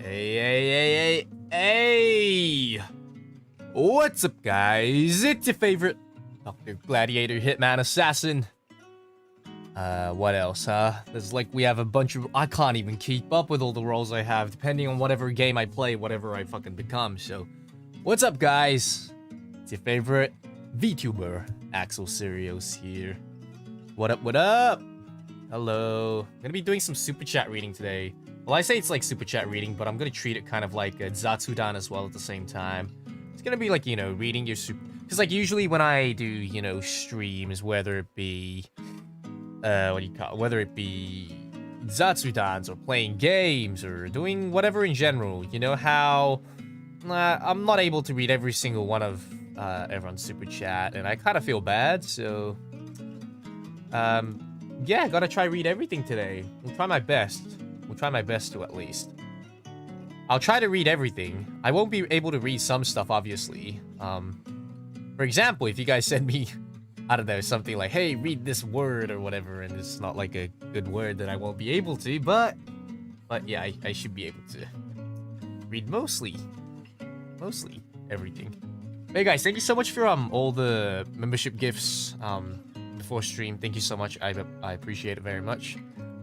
Hey. What's up, guys? It's your favorite Dr. Gladiator, Hitman, Assassin. What else, huh? There's like, we have a bunch of... I can't even keep up with all the roles I have, depending on whatever game I play, whatever I fucking become, so... What's up, guys? It's your favorite Vtuber, Axel Syrios here. What up? Hello. I'm gonna be doing some super chat reading today. Well, I say it's like super chat reading, but I'm gonna treat it kind of like a Zatsudan as well at the same time. It's gonna be like, you know, reading your super... Because like usually when I do, you know, streams, whether it be... whether it be Zatsudans or playing games or doing whatever in general, you know how I'm not able to read every single one of everyone's super chat, and I kind of feel bad, so yeah, gotta try read everything today. We'll try my best. We'll try my best to, at least. I'll try to read everything. I won't be able to read some stuff, obviously. For example, if you guys send me, I don't know, something like, hey, read this word or whatever, and it's not like a good word, then I won't be able to, but yeah, I should be able to read mostly everything. Hey guys, thank you so much for all the membership gifts before stream. Thank you so much. I appreciate it very much.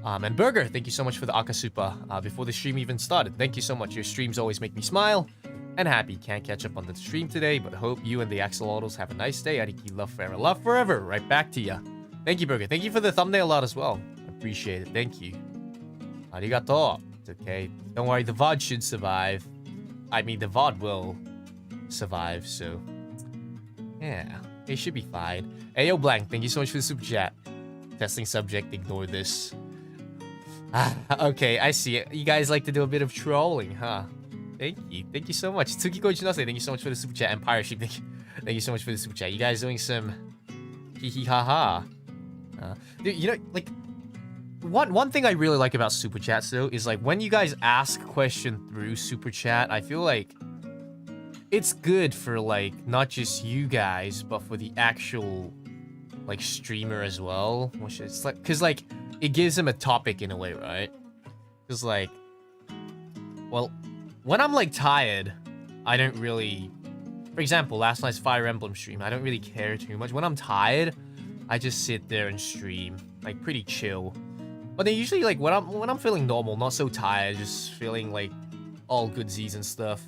And Burger, thank you so much for the Akasupa before the stream even started. Thank you so much. Your streams always make me smile and happy. Can't catch up on the stream today, but hope you and the axolotls have a nice day. Ariki, love forever. Love forever. Right back to ya. Thank you, Burger. Thank you for the thumbnail art as well. Appreciate it. Thank you. Arigato. It's okay. Don't worry, the VOD should survive. I mean, the VOD will survive, so... yeah, it should be fine. Ayo Blank, thank you so much for the super chat. Testing subject, ignore this. Okay, I see it. You guys like to do a bit of trolling, huh? Thank you so much. Tsukiko Ichinose, thank you so much for the super chat. Empire Sheep, thank you so much for the super chat. You guys doing some hee ha ha. Dude, you know, like, one thing I really like about super chats though is like when you guys ask a question through super chat, I feel like it's good for like not just you guys, but for the actual like streamer as well. Which is like, cause like it gives them a topic in a way, right? Cause like, well, when I'm like tired, I don't really, for example, last night's Fire Emblem stream, I don't really care too much. When I'm tired, I just sit there and stream, like pretty chill. But then usually like when I'm feeling normal, not so tired, just feeling like all good Z's and stuff,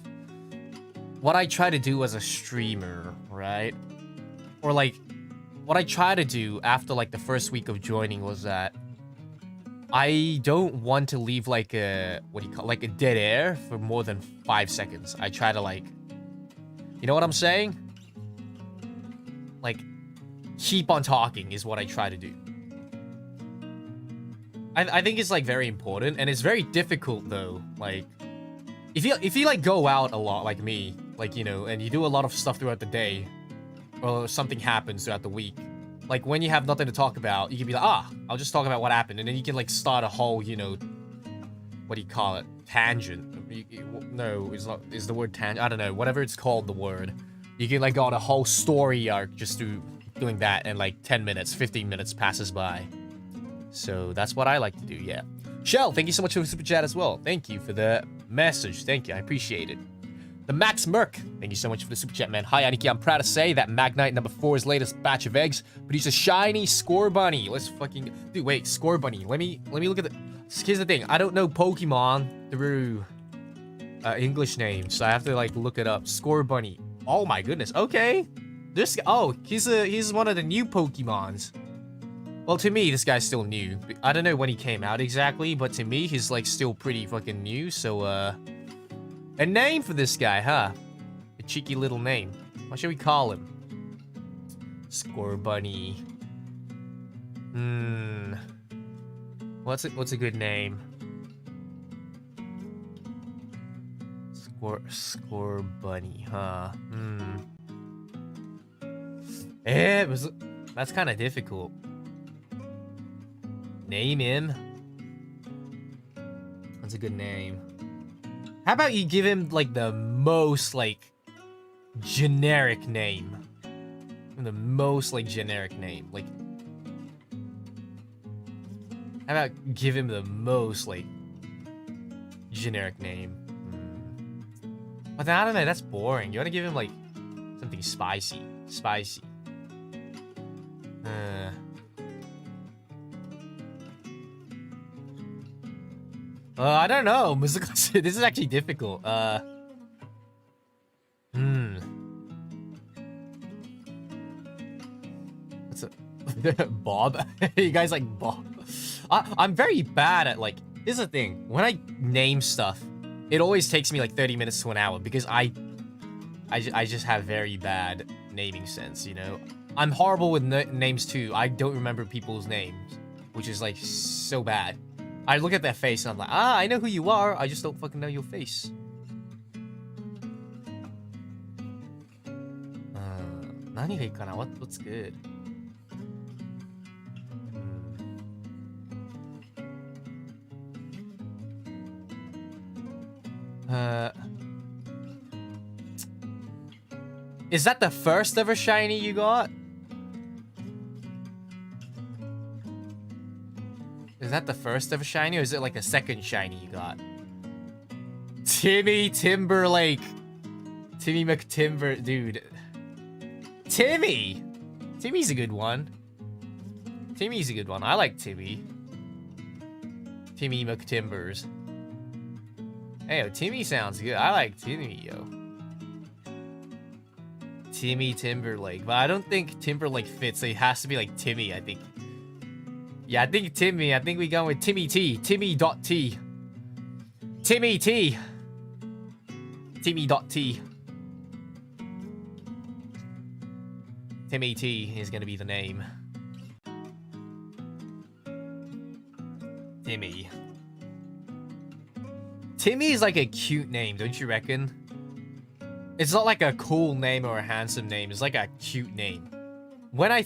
what I try to do as a streamer, right? Or like, what I try to do after like the first week of joining was that I don't want to leave like a, like a dead air for more than 5 seconds. I try to like, you know what I'm saying? Like, keep on talking is what I try to do. I think it's like very important, and it's very difficult though. Like, if you like go out a lot like me, like, you know, and you do a lot of stuff throughout the day, or something happens throughout the week, like when you have nothing to talk about, you can be like, I'll just talk about what happened, and then you can like start a whole, you know, what do you call it? Tangent. No, it's not. Is the word tangent? I don't know. Whatever it's called, the word. You can like go on a whole story arc just doing that, and like 10 minutes, 15 minutes passes by. So that's what I like to do, yeah. Shell, thank you so much for the super chat as well. Thank you for the message. Thank you, I appreciate it. The Max Merc, thank you so much for the super chat, man. Hi, Aniki, I'm proud to say that Magnite number 4's latest batch of eggs produced a shiny Score Bunny. Let's fucking... Dude, wait, Score Bunny. Let me look at the... Here's the thing, I don't know Pokemon through English names, so I have to, like, look it up. Score Bunny. Oh my goodness, okay. This... Oh, he's one of the new Pokemons. Well, to me, this guy's still new. I don't know when he came out exactly, but to me, he's, like, still pretty fucking new, so, a name for this guy, huh? A cheeky little name. What should we call him? Score Bunny. What's a good name? Score Bunny, huh? That's kind of difficult. Name him. That's a good name. How about you give him, like, the most, like, generic name? The most, like, generic name. Like, how about give him the most, like, generic name? But then, I don't know, that's boring. You want to give him, like, something spicy. Spicy. I don't know. This is actually difficult. What's it? Bob? You guys like Bob? I'm very bad at, like, here's the thing. When I name stuff, it always takes me like 30 minutes to an hour because I just have very bad naming sense, you know? I'm horrible with names too. I don't remember people's names, which is like so bad. I look at their face and I'm like, I know who you are. I just don't fucking know your face. What's good? Is that the first ever shiny you got? Is that the first ever shiny, or is it like the second shiny you got? Timmy Timberlake. Timmy McTimber, dude. Timmy! Timmy's a good one. Timmy's a good one. I like Timmy. Timmy McTimbers. Hey, yo, Timmy sounds good. I like Timmy, yo. Timmy Timberlake. But I don't think Timberlake fits, so it has to be like Timmy, I think. Yeah, I think Timmy. I think we go with Timmy T. Timmy.T. Timmy T. Timmy.T. Timmy T is gonna be the name. Timmy. Timmy is like a cute name, don't you reckon? It's not like a cool name or a handsome name. It's like a cute name. When I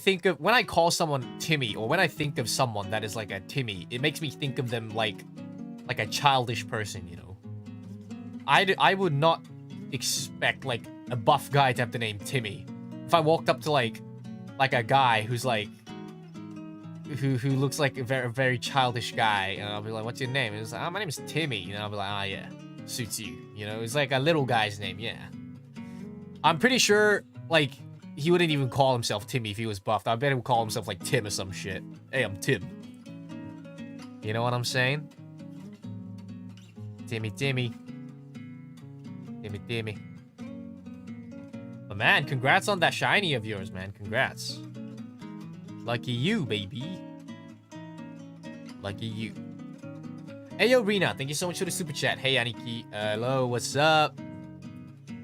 call someone Timmy, or when I think of someone that is like a Timmy, it makes me think of them like a childish person, you know? I would not expect like a buff guy to have the name Timmy. If I walked up to like a guy who's like who looks like a very, very childish guy, and I'll be like, "What's your name?" And it's like, "Oh, my name is Timmy," and I'll be like, "Ah, yeah, suits you." You know, it's like a little guy's name, yeah. I'm pretty sure like he wouldn't even call himself Timmy if he was buffed. I bet he would call himself like Tim or some shit. Hey, I'm Tim. You know what I'm saying? Timmy. But man, congrats on that shiny of yours, man. Congrats. Lucky you, baby. Lucky you. Hey, yo, Rena. Thank you so much for the super chat. Hey, Aniki. Hello, what's up?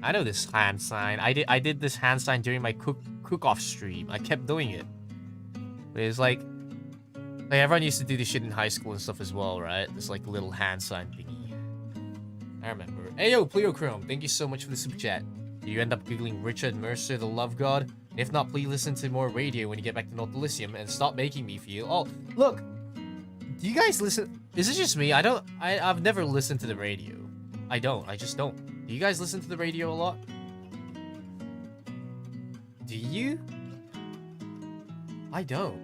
I know this hand sign. I did this hand sign during my cook-off stream. I kept doing it. But it's like everyone used to do this shit in high school and stuff as well, right? This like little hand sign thingy. I remember. Hey, yo, Pleochrome. Thank you so much for the super chat. Do you end up googling Richard Mercer, the love god? If not, please listen to more radio when you get back to North Elysium and stop making me feel... Oh, look. Do you guys listen... Is it just me? I've never listened to the radio. I just don't. Do you guys listen to the radio a lot? Do you? I don't.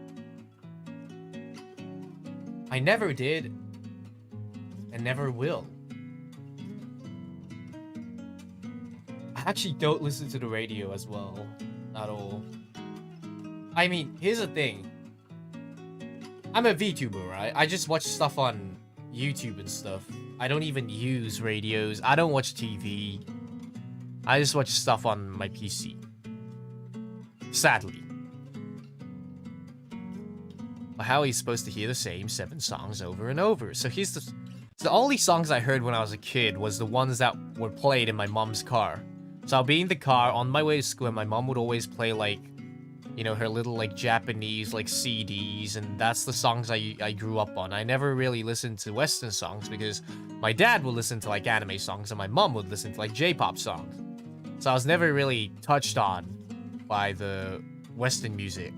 I never did. And never will. I actually don't listen to the radio as well. At all. I mean, here's the thing. I'm a VTuber, right? I just watch stuff on YouTube and stuff. I don't even use radios. I don't watch TV. I just watch stuff on my PC. Sadly. But how are you supposed to hear the same 7 songs over and over? So here's the only songs I heard when I was a kid was the ones that were played in my mom's car. So I'll be in the car on my way to school, and my mom would always play like, you know, her little like Japanese like CDs, and that's the songs I grew up on. I never really listened to Western songs because my dad would listen to like anime songs and my mom would listen to like J-pop songs. So I was never really touched on by the Western music.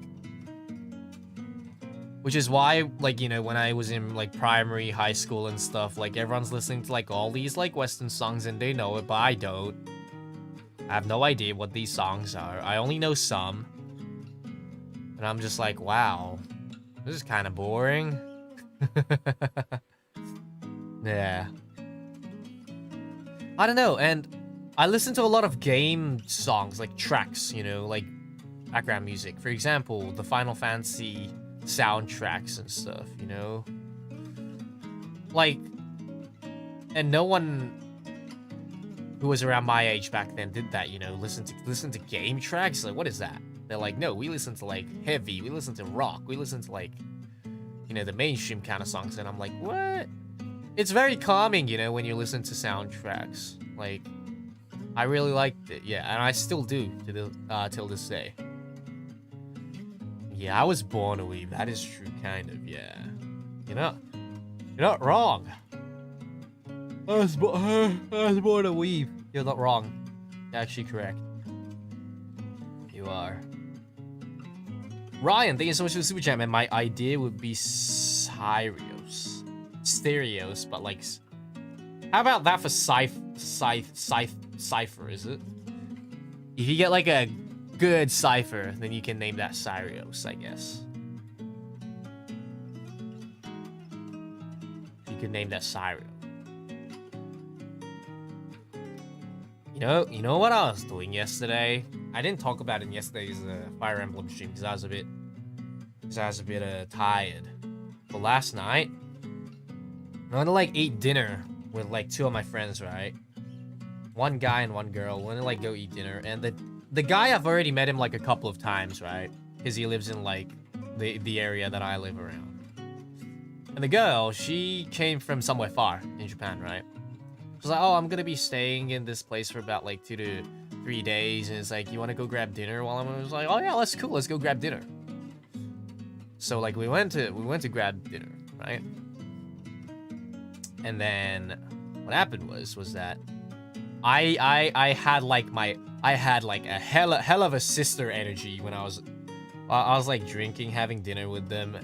Which is why, like, you know, when I was in like primary, high school and stuff, like everyone's listening to like all these like Western songs and they know it, but I don't. I have no idea what these songs are. I only know some. And I'm just like, wow, this is kind of boring. Yeah. I don't know, and I listen to a lot of game songs, like tracks, you know, like background music. For example, the Final Fantasy soundtracks and stuff, you know? Like, and no one who was around my age back then did that, you know, listen to game tracks. Like, what is that? They're like, no, we listen to like heavy, we listen to rock, we listen to like, you know, the mainstream kind of songs. And I'm like, what? It's very calming, you know, when you listen to soundtracks. Like, I really liked it, yeah, and I still do to the, till this day. Yeah, I was born a weeb. That is true, kind of, yeah. You're not wrong. I was born a weeb. You're not wrong. You're actually correct. You are. Ryan, thank you so much for the super chat, man. My idea would be Stereos, but like, how about that for cipher, is it? If you get like a good cipher, then you can name that Syrios, I guess. You could name that Syrios. You know what I was doing yesterday? I didn't talk about it in yesterday's Fire Emblem stream because I was a bit tired. But last night, I went to like eat dinner with like two of my friends, right? One guy and one girl. Went to like go eat dinner, and the guy, I've already met him like a couple of times, right? Because he lives in like the area that I live around. And the girl, she came from somewhere far in Japan, right? She's like, oh, I'm gonna be staying in this place for about like 2 to 3 days, and it's like, you want to go grab dinner? While I was like, oh yeah, that's cool. Let's go grab dinner. So like we went to grab dinner, right? And then what happened was that I had like a hell of a sister energy when I was like drinking, having dinner with them,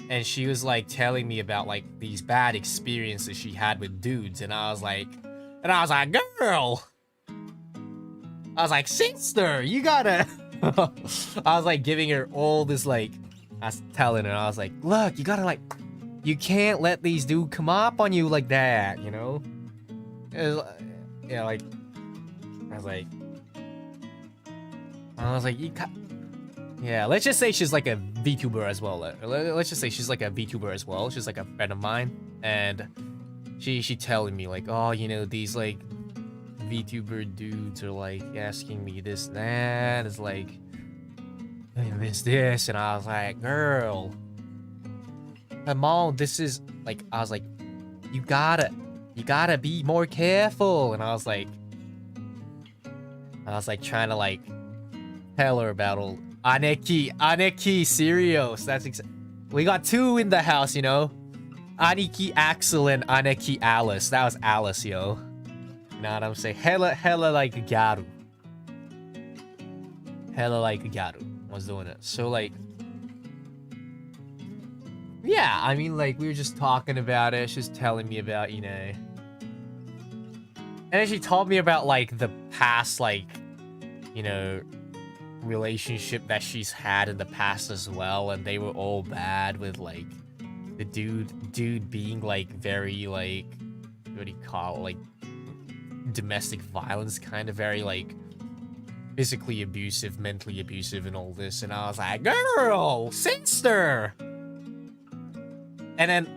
and she was like telling me about like these bad experiences she had with dudes, and I was like, girl, I was like, sister, you gotta. I was like giving her all this, like, I was telling her, I was like, look, you gotta like, you can't let these dudes come up on you like that, you know? Yeah, like, I was like, yeah, let's just say she's like a VTuber as well. Let's just say she's like a VTuber as well. She's like a friend of mine, and she telling me like, oh, you know, these like VTuber dudes are like asking me this and that. It's like, this, and I was like, girl, come on, this is like, I was like, you gotta be more careful. And I was like trying to like tell her about all Aneki Syrios. We got two in the house, you know. Aniki Axel and Aneki Alice. That was Alice, yo. You know what I'm saying? Hella like a garu. Hella like a garu. I was doing it. So like, yeah, I mean, like, we were just talking about it. She's telling me about, you know. And then she told me about, like, the past, like, you know, relationship that she's had in the past as well. And they were all bad with, like, the dude being, like, very, like, what do you call it? Like, domestic violence, kind of very, like, physically abusive, mentally abusive, and all this. And I was like, girl, sister! And then,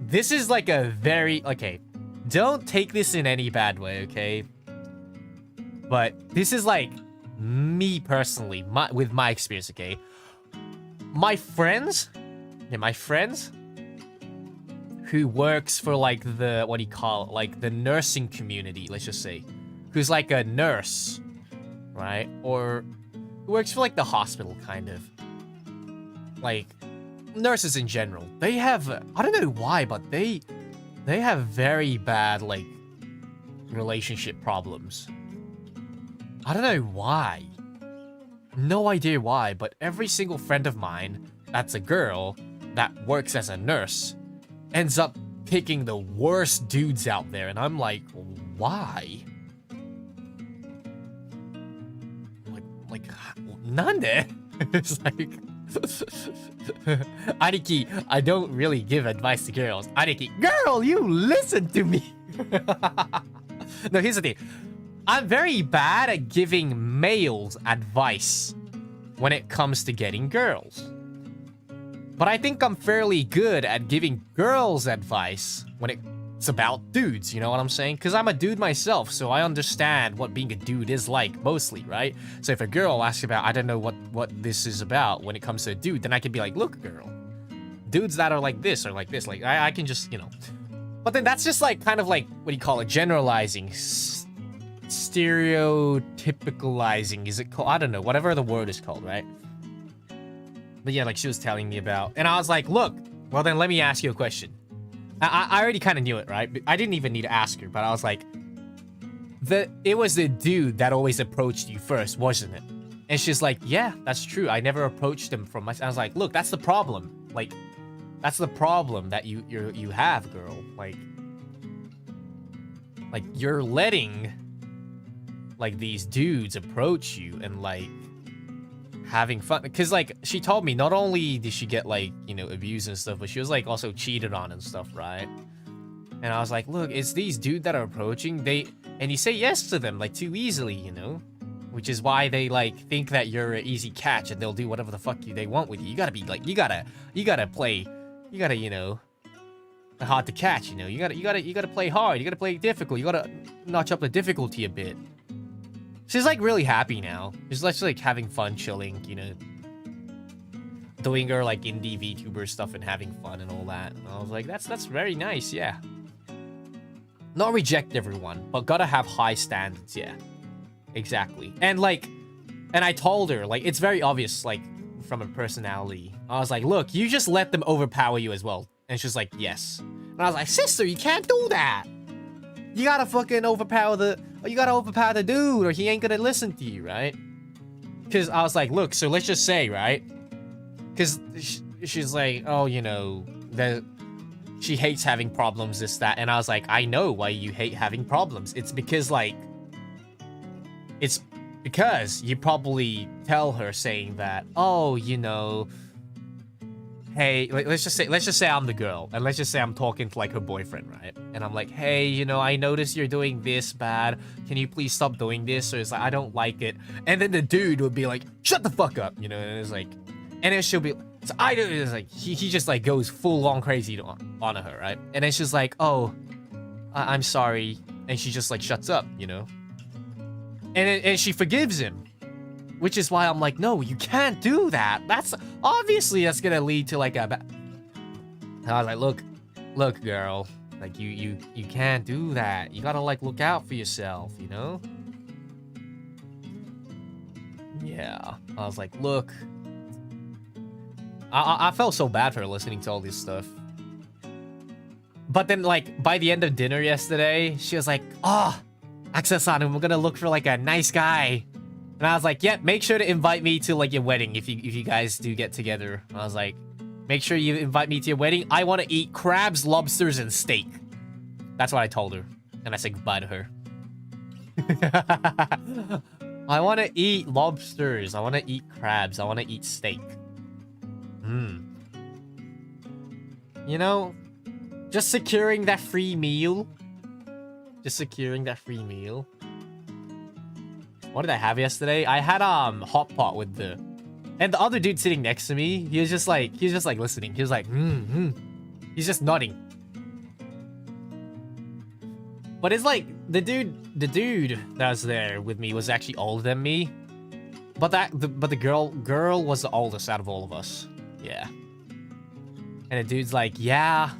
this is like a very, okay, don't take this in any bad way, okay? But this is like me personally, with my experience, okay? My friends who works for like the, what do you call it? Like the nursing community, let's just say. Who's like a nurse, right? Or who works for like the hospital, kind of. Like, nurses in general, they have, I don't know why, but they have very bad, like, relationship problems. I don't know why. No idea why, but every single friend of mine that's a girl that works as a nurse ends up picking the worst dudes out there, and I'm like, why? Like, nande? It's like, Aniki, I don't really give advice to girls. Aniki, girl, you listen to me. No, here's the thing. I'm very bad at giving males advice when it comes to getting girls. But I think I'm fairly good at giving girls advice when it's about dudes, you know what I'm saying? Because I'm a dude myself, so I understand what being a dude is like, mostly, right? So if a girl asks about, I don't know what this is about when it comes to a dude, then I can be like, look, girl, dudes that are like this or like this, like, I can just, you know. But then that's just like, kind of like, what do you call it, generalizing, stereotypicalizing, is it called? I don't know, whatever the word is called, right? But yeah, like she was telling me about, and I was like, look, well then let me ask you a question. I already kind of knew it, right? I didn't even need to ask her, but I was like, it was the dude that always approached you first, wasn't it? And she's like, yeah, that's true. I never approached him from my. I was like, look, that's the problem. Like, that's the problem that you have, girl. Like you're letting like these dudes approach you and like having fun, because like she told me not only did she get like, you know, abused and stuff, but she was like also cheated on and stuff, right? And I was like, look, it's these dudes that are approaching, and you say yes to them like too easily, you know, which is why they like think that you're an easy catch and they'll do whatever the fuck they want with you. You gotta be like, you gotta play, you gotta, you know, hard to catch, you know, you gotta play hard, you gotta play difficult, you gotta notch up the difficulty a bit. She's like really happy now. She's like having fun, chilling, you know, doing her like indie VTuber stuff and having fun and all that. And I was like, that's very nice, yeah. Not reject everyone, but gotta have high standards, yeah. Exactly. And like, and I told her, like, it's very obvious, like, from her personality. I was like, look, you just let them overpower you as well. And she's like, yes. And I was like, sister, you can't do that. You gotta fucking overpower the dude or he ain't gonna listen to you, right? Because I was like, look, so let's just say, right? Because she's like, oh, you know, she hates having problems, this, that. And I was like, I know why you hate having problems. It's because, like, it's because you probably tell her saying that, oh, you know, hey, let's just say I'm the girl, and let's just say I'm talking to like her boyfriend, right? And I'm like, hey, you know, I noticed you're doing this bad. Can you please stop doing this? Or it's like, I don't like it. And then the dude would be like, shut the fuck up, you know? And it's like, and then she'll be, so I do. It's like he just like goes full on crazy on her, right? And then she's like, oh, I'm sorry, and she just like shuts up, you know? And she forgives him. Which is why I'm like, no, you can't do that. That's obviously that's gonna lead to like a. And I was like, look, girl, like you can't do that. You gotta like look out for yourself, you know? Yeah, I was like, look. I felt so bad for her listening to all this stuff. But then like by the end of dinner yesterday, she was like, oh, Axel-san, we're gonna look for like a nice guy. And I was like, yeah, make sure to invite me to like your wedding if you guys do get together. I was like, make sure you invite me to your wedding. I want to eat crabs, lobsters, and steak. That's what I told her. And I said goodbye to her. I want to eat lobsters. I want to eat crabs. I want to eat steak. You know, just securing that free meal. What did I have yesterday? I had hot pot with and the other dude sitting next to me, he was just like listening. He was like, He's just nodding. But it's like the dude that was there with me was actually older than me. But the girl was the oldest out of all of us. Yeah. And the dude's like, yeah,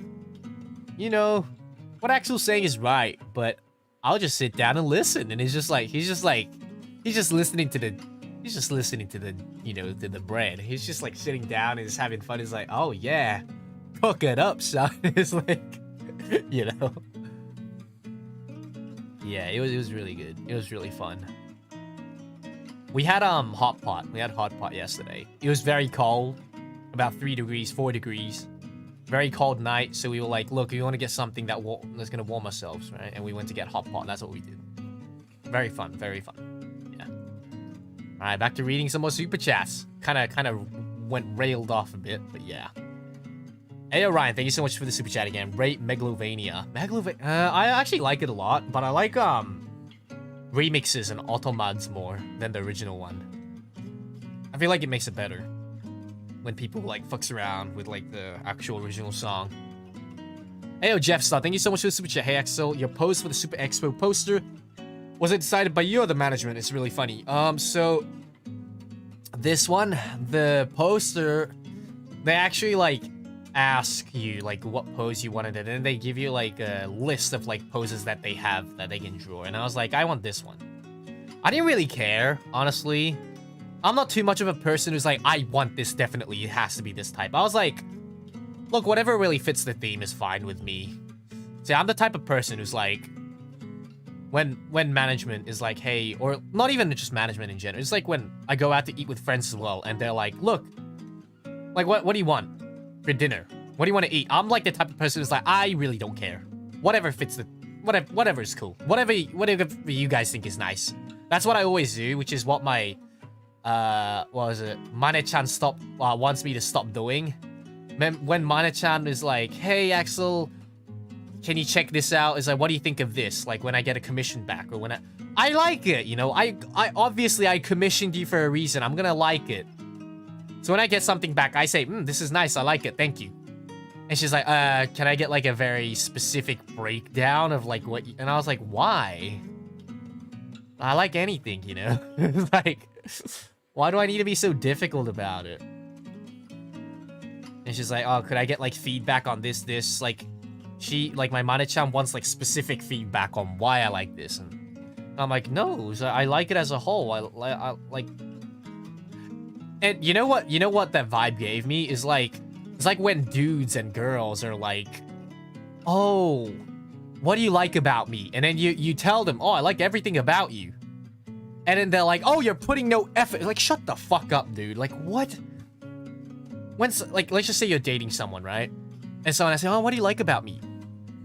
you know, what Axel's saying is right, but I'll just sit down and listen. And he's just listening to the, you know, to the bread. He's just like sitting down and just having fun. He's like, oh yeah, cook it up, son. It's like, you know. Yeah, it was really good. It was really fun. We had hot pot. We had hot pot yesterday. It was very cold, about 3 degrees, 4 degrees. Very cold night, so we were like, look, we want to get something that's gonna warm ourselves, right? And we went to get hot pot. That's what we did. Very fun, very fun. Yeah. All right, back to reading some more super chats. Kind of went railed off a bit, but yeah. Hey, Ryan, thank you so much for the super chat again. Rate Megalovania. I actually like it a lot, but I like remixes and auto mods more than the original one. I feel like it makes it better when people like fucks around with like the actual original song. Hey, Jeff Star, thank you so much for the super chat. Hey, Axel, your post for the Super Expo poster, was it decided by you or the management? It's really funny. So this one, the poster, they actually like ask you like what pose you wanted, and then they give you like a list of like poses that they have that they can draw. And I was like, I want this one. I didn't really care, honestly. I'm not too much of a person who's like, I want this definitely. It has to be this type. I was like, look, whatever really fits the theme is fine with me. See, I'm the type of person who's like, when management is like, hey, or not even just management in general. It's like when I go out to eat with friends as well, and they're like, look, like, what do you want for dinner? What do you want to eat? I'm like the type of person who's like, I really don't care. Whatever fits the, whatever is cool. Whatever you guys think is nice. That's what I always do, which is what my, what was it? Mane-chan wants me to stop doing. When Mane-chan is like, hey, Axel, can you check this out? Is like, what do you think of this? Like when I get a commission back, or when I like it, you know, I obviously I commissioned you for a reason. I'm gonna like it. So when I get something back, I say, this is nice. I like it. Thank you. And she's like, can I get like a very specific breakdown of like what, and I was like, why? I like anything, you know? Like, why do I need to be so difficult about it? And she's like, oh, could I get like feedback on this? Like, my Mane-chan wants like specific feedback on why I like this. And I'm like, no, I like it as a whole. I like, and you know what that vibe gave me is like, it's like when dudes and girls are like, oh, what do you like about me? And then you tell them, oh, I like everything about you. And then they're like, oh, you're putting no effort. Like, shut the fuck up, dude. Like, what? Like, let's just say you're dating someone, right? And so I say, oh, what do you like about me?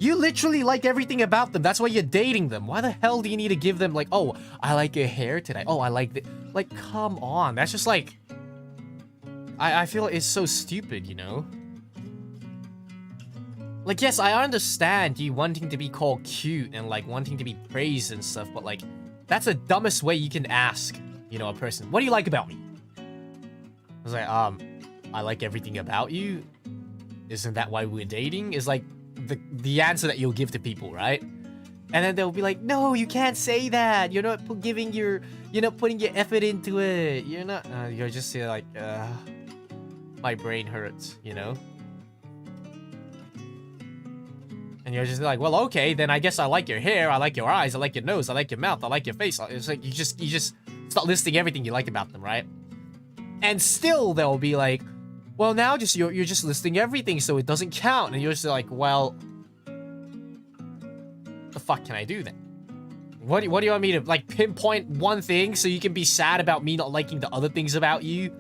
You literally like everything about them. That's why you're dating them. Why the hell do you need to give them like, oh, I like your hair today. Oh, I like the, like, come on. That's just like, I feel like it's so stupid, you know? Like, yes, I understand you wanting to be called cute and like wanting to be praised and stuff, but like, that's the dumbest way you can ask, you know, a person, what do you like about me? I was like, I like everything about you. Isn't that why we're dating? Is like the answer that you'll give to people, right? And then they'll be like, no, you can't say that. You're not putting your effort into it. You're not, you're just like, my brain hurts, you know? And you're just like, well, okay, then I guess I like your hair, I like your eyes, I like your nose, I like your mouth, I like your face. It's like, you just start listing everything you like about them, right? And still they'll be like, well, now you're just listing everything, so it doesn't count. And you're just like, well, the fuck can I do then? What do you want me to like pinpoint one thing so you can be sad about me not liking the other things about you?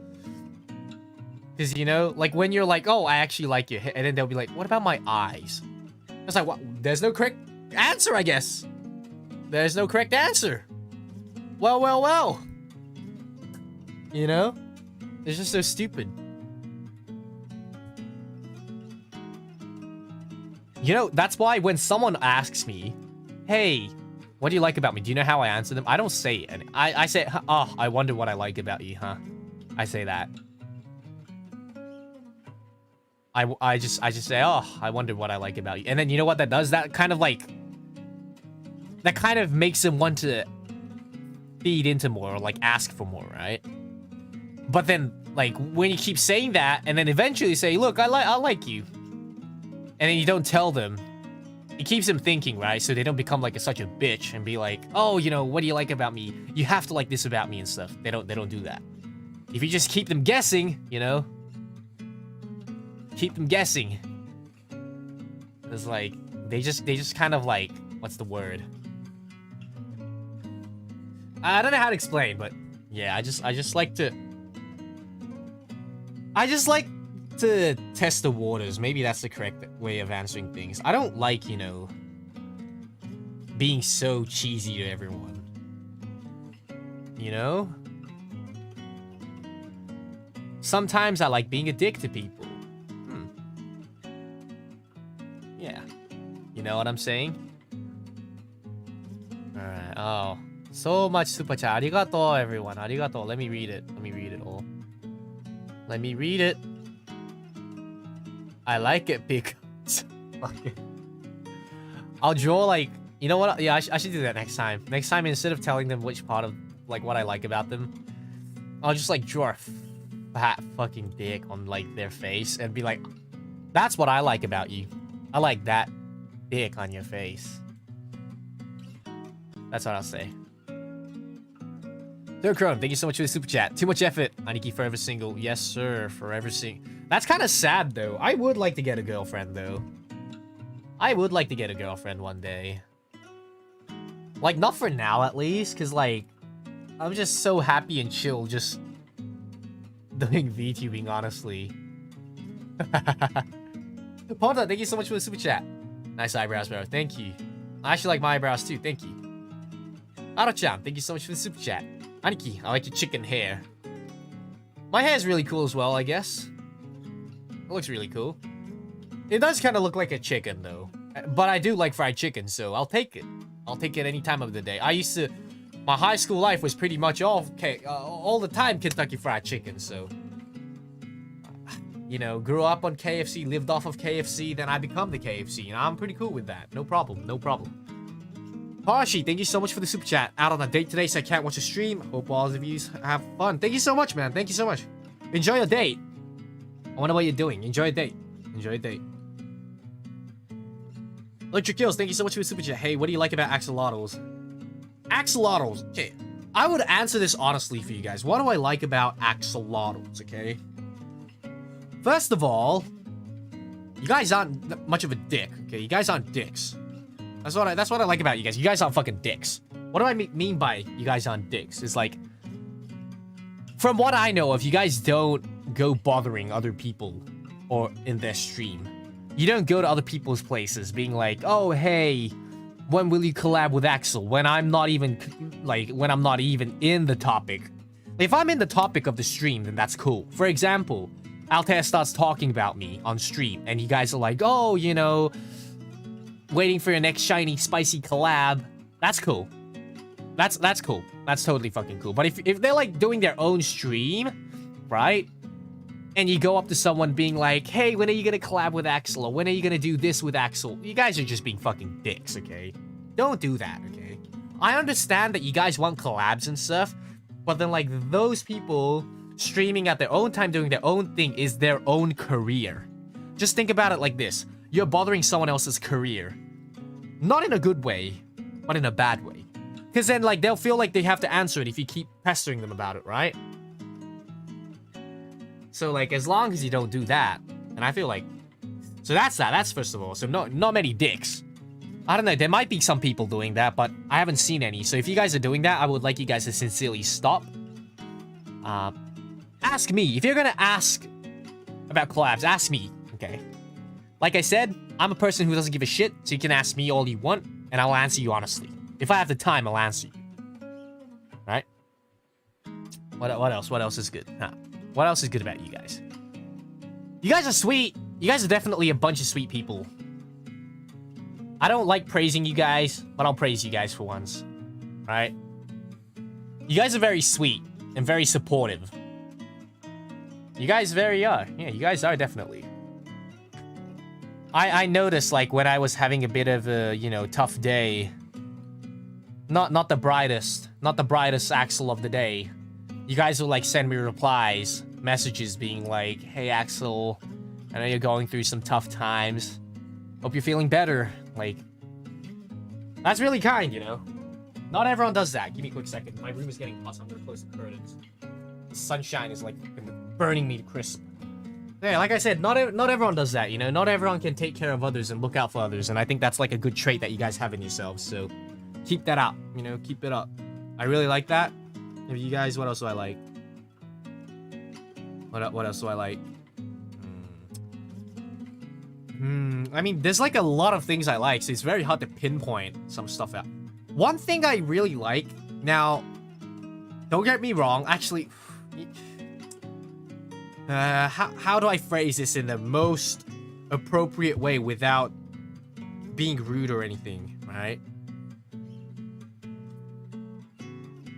Because, you know, like when you're like, oh, I actually like your hair, and then they'll be like, what about my eyes? It's like, what? There's no correct answer, I guess. There's no correct answer. Well. You know? It's just so stupid. You know, that's why when someone asks me, hey, what do you like about me? Do you know how I answer them? I don't say it. And I say, oh, I wonder what I like about you, huh? I say that. I just say, oh, I wonder what I like about you. And then you know what that does? That kind of makes them want to feed into more or like ask for more, right? But then like when you keep saying that and then eventually say, look, I like you. And then you don't tell them, it keeps them thinking, right? So they don't become like such a bitch and be like, oh, you know, what do you like about me? You have to like this about me and stuff. They don't do that. If you just keep them guessing, you know, keep them guessing. It's like they just kind of like, what's the word? I don't know how to explain, but yeah, I just like to test the waters. Maybe that's the correct way of answering things. I don't like, you know, being so cheesy to everyone. You know? Sometimes I like being a dick to people. Yeah. You know what I'm saying? Alright, oh. So much super chat. Arigato, everyone. Arigato. Let me read it. Let me read it all. Let me read it. I like it because... I'll draw like... You know what? Yeah, I should do that next time. Next time, instead of telling them which part of... Like, what I like about them, I'll just, like, draw a fat fucking dick on, like, their face and be like, that's what I like about you. I like that dick on your face. That's what I'll say. Third Chrome, thank you so much for the super chat. Too much effort. Aniki forever single. Yes, sir. Forever single. That's kind of sad, though. I would like to get a girlfriend, though. I would like to get a girlfriend one day. Like, not for now, at least, because, like, I'm just so happy and chill just doing VTubing, honestly. Ponta, thank you so much for the super chat. Nice eyebrows, bro. Thank you. I actually like my eyebrows, too. Thank you. Aro-chan, thank you so much for the super chat. Aniki, I like your chicken hair. My hair is really cool as well, I guess. It looks really cool. It does kind of look like a chicken, though. But I do like fried chicken, so I'll take it. I'll take it any time of the day. I used to... My high school life was pretty much all the time Kentucky Fried Chicken, so... You know, grew up on KFC, lived off of KFC, then I become the KFC, and I'm pretty cool with that. No problem, no problem. Parshi, thank you so much for the super chat. Out on a date today, so I can't watch a stream. Hope all of you have fun. Thank you so much, man. Thank you so much. Enjoy your date. I wonder what you're doing. Enjoy a date. Enjoy a date. Electric Kills, thank you so much for the super chat. Hey, what do you like about axolotls? Axolotls. Okay, I would answer this honestly for you guys. What do I like about axolotls, okay? First of all, you guys aren't much of a dick, okay? You guys aren't dicks. That's what I like about you guys. You guys aren't fucking dicks. What do I mean by you guys aren't dicks? It's like, from what I know of, you guys don't go bothering other people or in their stream. You don't go to other people's places being like, oh, hey, when will you collab with Axel? When I'm not even, in the topic. If I'm in the topic of the stream, then that's cool. For example, Altair starts talking about me on stream, and you guys are like, oh, you know, waiting for your next shiny, spicy collab. That's cool. That's cool. That's totally fucking cool. But if they're, like, doing their own stream, right? And you go up to someone being like, hey, when are you gonna collab with Axel? Or when are you gonna do this with Axel? You guys are just being fucking dicks, okay? Don't do that, okay? I understand that you guys want collabs and stuff, but then, like, those people streaming at their own time, doing their own thing is their own career. Just think about it like this. You're bothering someone else's career. Not in a good way, but in a bad way. Because then, like, they'll feel like they have to answer it if you keep pestering them about it, right? So, like, as long as you don't do that, and I feel like... So that's that. That's first of all. So not many dicks. I don't know. There might be some people doing that, but I haven't seen any. So if you guys are doing that, I would like you guys to sincerely stop. Ask me. If you're gonna ask about collabs, ask me, okay? Like I said, I'm a person who doesn't give a shit, so you can ask me all you want, and I'll answer you honestly. If I have the time, I'll answer you. Right? What else? What else is good? Huh? What else is good about you guys? You guys are sweet. You guys are definitely a bunch of sweet people. I don't like praising you guys, but I'll praise you guys for once. Right? You guys are very sweet and very supportive. You guys very are. Yeah, you guys are definitely. I noticed, like, when I was having a bit of a, you know, tough day. Not the brightest Axel of the day. You guys will, like, send me replies, messages being like, hey, Axel, I know you're going through some tough times. Hope you're feeling better. Like, that's really kind, you know? Not everyone does that. Give me a quick second. My room is getting hot, so I'm gonna close the curtains. The sunshine is, like, burning me to crisp. Yeah, like I said, not everyone does that, you know? Not everyone can take care of others and look out for others, and I think that's, like, a good trait that you guys have in yourselves, so keep that up, you know? Keep it up. I really like that. If you guys, what else do I like? What else do I like? I mean, there's like a lot of things I like, so it's very hard to pinpoint some stuff out. One thing I really like, now, don't get me wrong, actually, how do I phrase this in the most appropriate way without being rude or anything, right?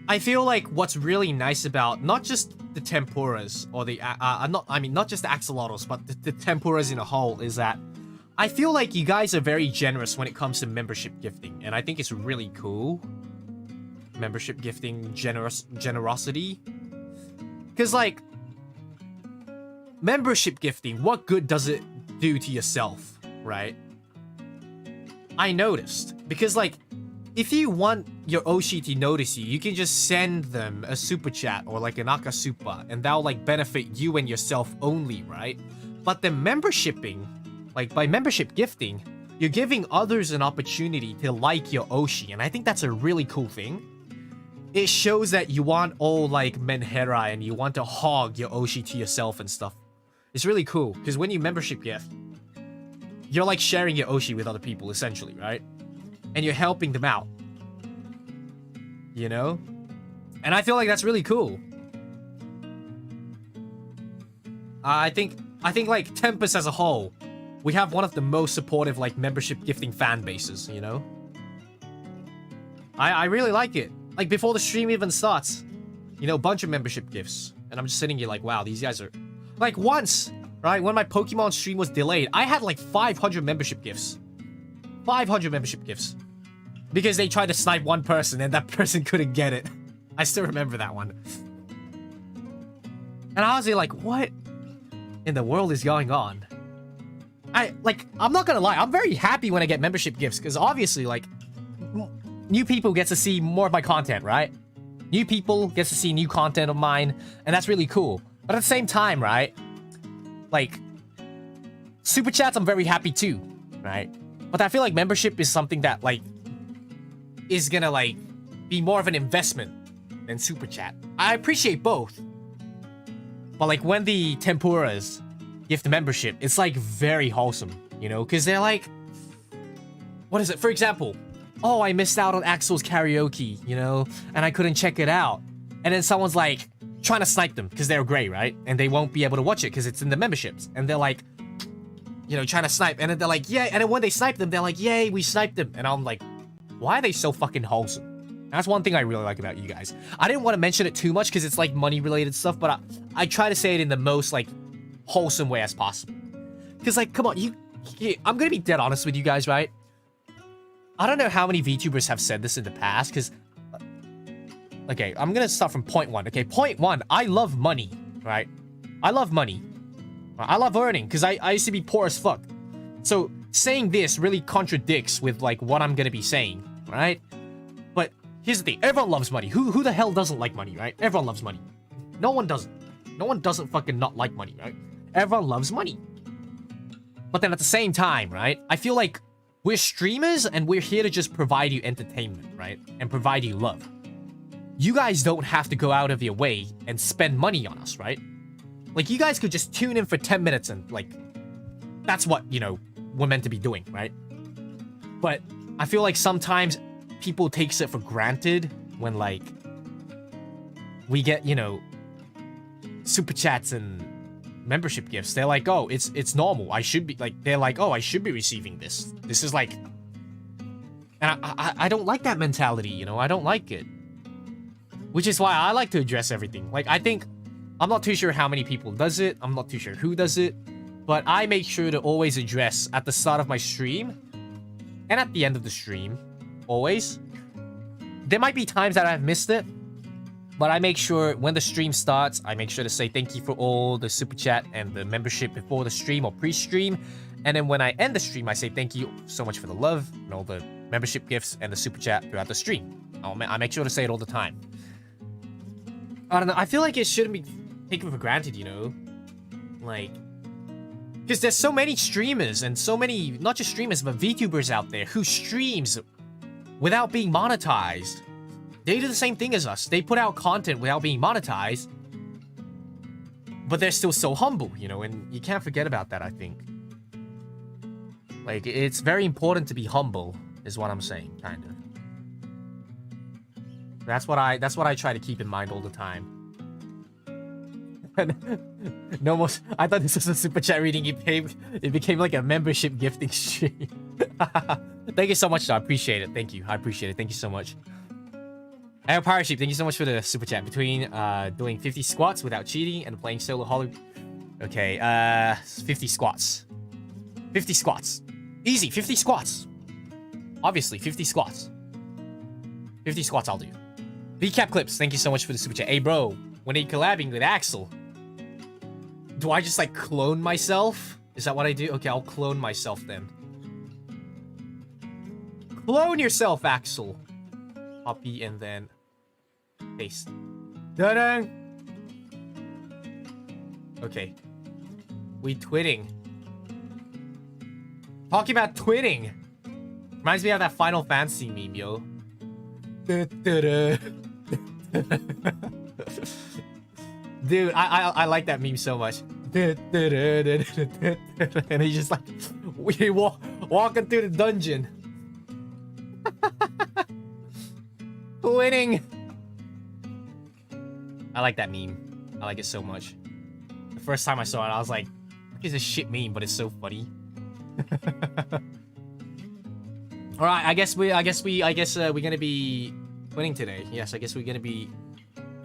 I feel like what's really nice about not just the tempuras or the not just the axolotls, but the tempuras in a whole is that I feel like you guys are very generous when it comes to membership gifting, and I think it's really cool. Membership gifting generosity. Because, like, membership gifting, what good does it do to yourself, right? I noticed. Because, like, if you want your Oshi to notice you, you can just send them a super chat or like an akasupa, and that'll like benefit you and yourself only, right? But the membershiping, like by membership gifting, you're giving others an opportunity to like your Oshi, and I think that's a really cool thing. It shows that you want all like menhera and you want to hog your Oshi to yourself and stuff. It's really cool, because when you membership gift, you're like sharing your Oshi with other people, essentially, right? And you're helping them out. You know? And I feel like that's really cool. I think like Tempus as a whole, we have one of the most supportive like membership gifting fan bases, you know? I really like it. Like before the stream even starts, you know, a bunch of membership gifts. And I'm just sitting here like, wow, these guys are... Like once, right, when my Pokemon stream was delayed, I had like 500 membership gifts. 500 membership gifts. Because they tried to snipe one person and that person couldn't get it. I still remember that one. And I was like, what in the world is going on? I'm not gonna lie, I'm very happy when I get membership gifts, because obviously, like, new people get to see more of my content, right? New people get to see new content of mine, and that's really cool. But at the same time, right? Like, super chats, I'm very happy too, right? But I feel like membership is something that, like, is gonna, like, be more of an investment than super chat. I appreciate both. But, like, when the tempuras gift membership, it's, like, very wholesome, you know? Because they're, like... What is it? For example, oh, I missed out on Axel's karaoke, you know? And I couldn't check it out. And then someone's, like, trying to snipe them because they're gray, right? And they won't be able to watch it because it's in the memberships. And they're, like... You know, trying to snipe. And then they're like, yeah. And then when they snipe them, they're like, yay, we sniped them. And I'm like... Why are they so fucking wholesome? That's one thing I really like about you guys. I didn't want to mention it too much because it's like money-related stuff, but I try to say it in the most like wholesome way as possible. Because like, come on, I'm gonna be dead honest with you guys, right? I don't know how many VTubers have said this in the past, because... Okay, I'm gonna start from point one. Okay, point one, I love money, right? I love money. I love earning, because I used to be poor as fuck. So... saying this really contradicts with like what I'm gonna be saying, right? But here's the thing, everyone loves money. Who the hell doesn't like money, right? Everyone loves money. No one doesn't. No one doesn't fucking not like money, right? Everyone loves money. But then at the same time, right? I feel like we're streamers and we're here to just provide you entertainment, right? And provide you love. You guys don't have to go out of your way and spend money on us, right? Like you guys could just tune in for 10 minutes and like, that's what, you know, we're meant to be doing, right? But I feel like sometimes people takes it for granted when like we get, you know, super chats and membership gifts. They're like, oh, it's normal. I should be like, they're like, oh, I should be receiving this. This is like, and I don't like that mentality, you know? I don't like it. Which is why I like to address everything. Like, I think, I'm not too sure how many people does it. I'm not too sure who does it. But I make sure to always address at the start of my stream and at the end of the stream, always. There might be times that I've missed it, but I make sure when the stream starts, I make sure to say thank you for all the super chat and the membership before the stream or pre-stream. And then when I end the stream, I say thank you so much for the love and all the membership gifts and the super chat throughout the stream. I make sure to say it all the time. I don't know, I feel like it shouldn't be taken for granted, you know? Like... Because there's so many streamers and so many, not just streamers, but VTubers out there who streams without being monetized. They do the same thing as us. They put out content without being monetized. But they're still so humble, you know, and you can't forget about that, I think. Like, it's very important to be humble, is what I'm saying, kind of. That's what I try to keep in mind all the time. No more. I thought this was a super chat reading. It became like a membership gifting stream. Thank you so much, though. I appreciate it. Thank you. I appreciate it. Thank you so much. Parachute, thank you so much for the super chat. Between doing 50 squats without cheating and playing solo holo. Okay, 50 squats. 50 squats. Easy, 50 squats. Obviously, 50 squats. 50 squats I'll do. VCap Clips, thank you so much for the super chat. Hey bro, when are you collabing with Axel? Do I just like clone myself? Is that what I do? Okay, I'll clone myself then. Clone yourself, Axel. Copy and then paste. Ta-da! Okay. We twitting. Talking about twitting. Reminds me of that Final Fantasy meme, yo. Dude, I like that meme so much. And he's just like, we walking through the dungeon. Winning. I like that meme. I like it so much. The first time I saw it, I was like, it's a shit meme, but it's so funny. All right, I guess we're gonna be winning today. Yes, I guess we're gonna be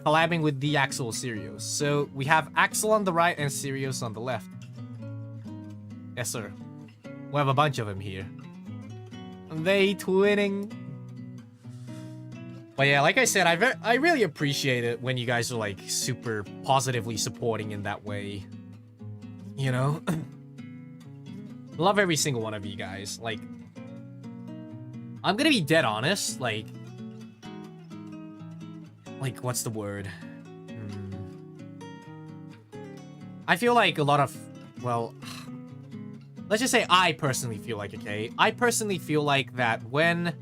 collabing with the Axel Syrios. So we have Axel on the right and Syrios on the left. Yes, sir. We have a bunch of them here. They twinning. But yeah, like I said, I really appreciate it when you guys are like super positively supporting in that way. You know? Love every single one of you guys. Like, I'm gonna be dead honest, like what's the word? I feel like a lot of, well, let's just say I personally feel like, okay? I personally feel like that when,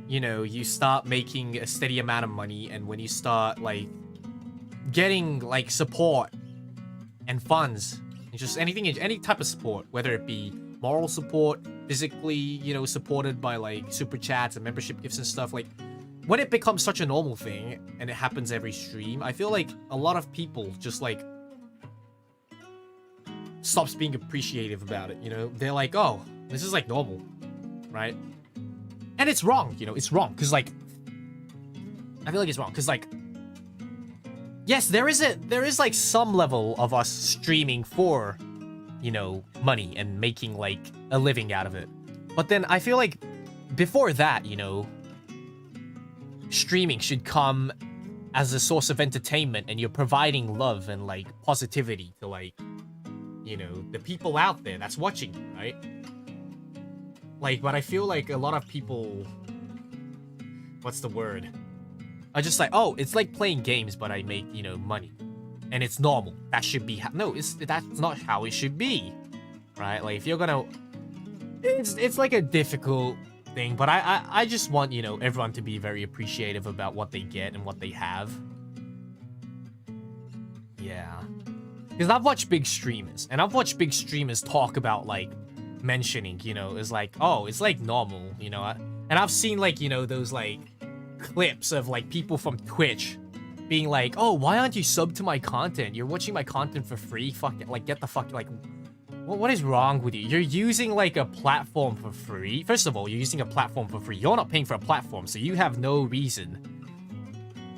you know, you start making a steady amount of money and when you start, like, getting, like, support and funds, just anything, any type of support, whether it be moral support, physically, you know, supported by, like, super chats and membership gifts and stuff, like, when it becomes such a normal thing and it happens every stream, I feel like a lot of people just, like, stops being appreciative about it, you know? They're like, oh, this is, like, normal, right? And it's wrong, you know? It's wrong, because, like, I feel like it's wrong, because, like, yes, there is, like, some level of us streaming for, you know, money and making, like, a living out of it. But then I feel like before that, you know, streaming should come as a source of entertainment and you're providing love and, like, positivity to, like, you know, the people out there that's watching you, right? Like, but I feel like a lot of people, what's the word? Are just like, oh, it's like playing games, but I make, you know, money. And it's normal. That should be no, that's not how it should be. Right? Like, if you're gonna, it's like a difficult thing, but I just want, you know, everyone to be very appreciative about what they get and what they have. Yeah. Because I've watched big streamers, and I've watched big streamers talk about, like, mentioning, you know, it's like, oh, it's like normal, you know, and I've seen, like, you know, those, like, clips of, like, people from Twitch being like, oh, why aren't you subbed to my content? You're watching my content for free? Fuck it, like, get the fuck, like, what is wrong with you? You're using, like, a platform for free. First of all, you're using a platform for free. You're not paying for a platform, so you have no reason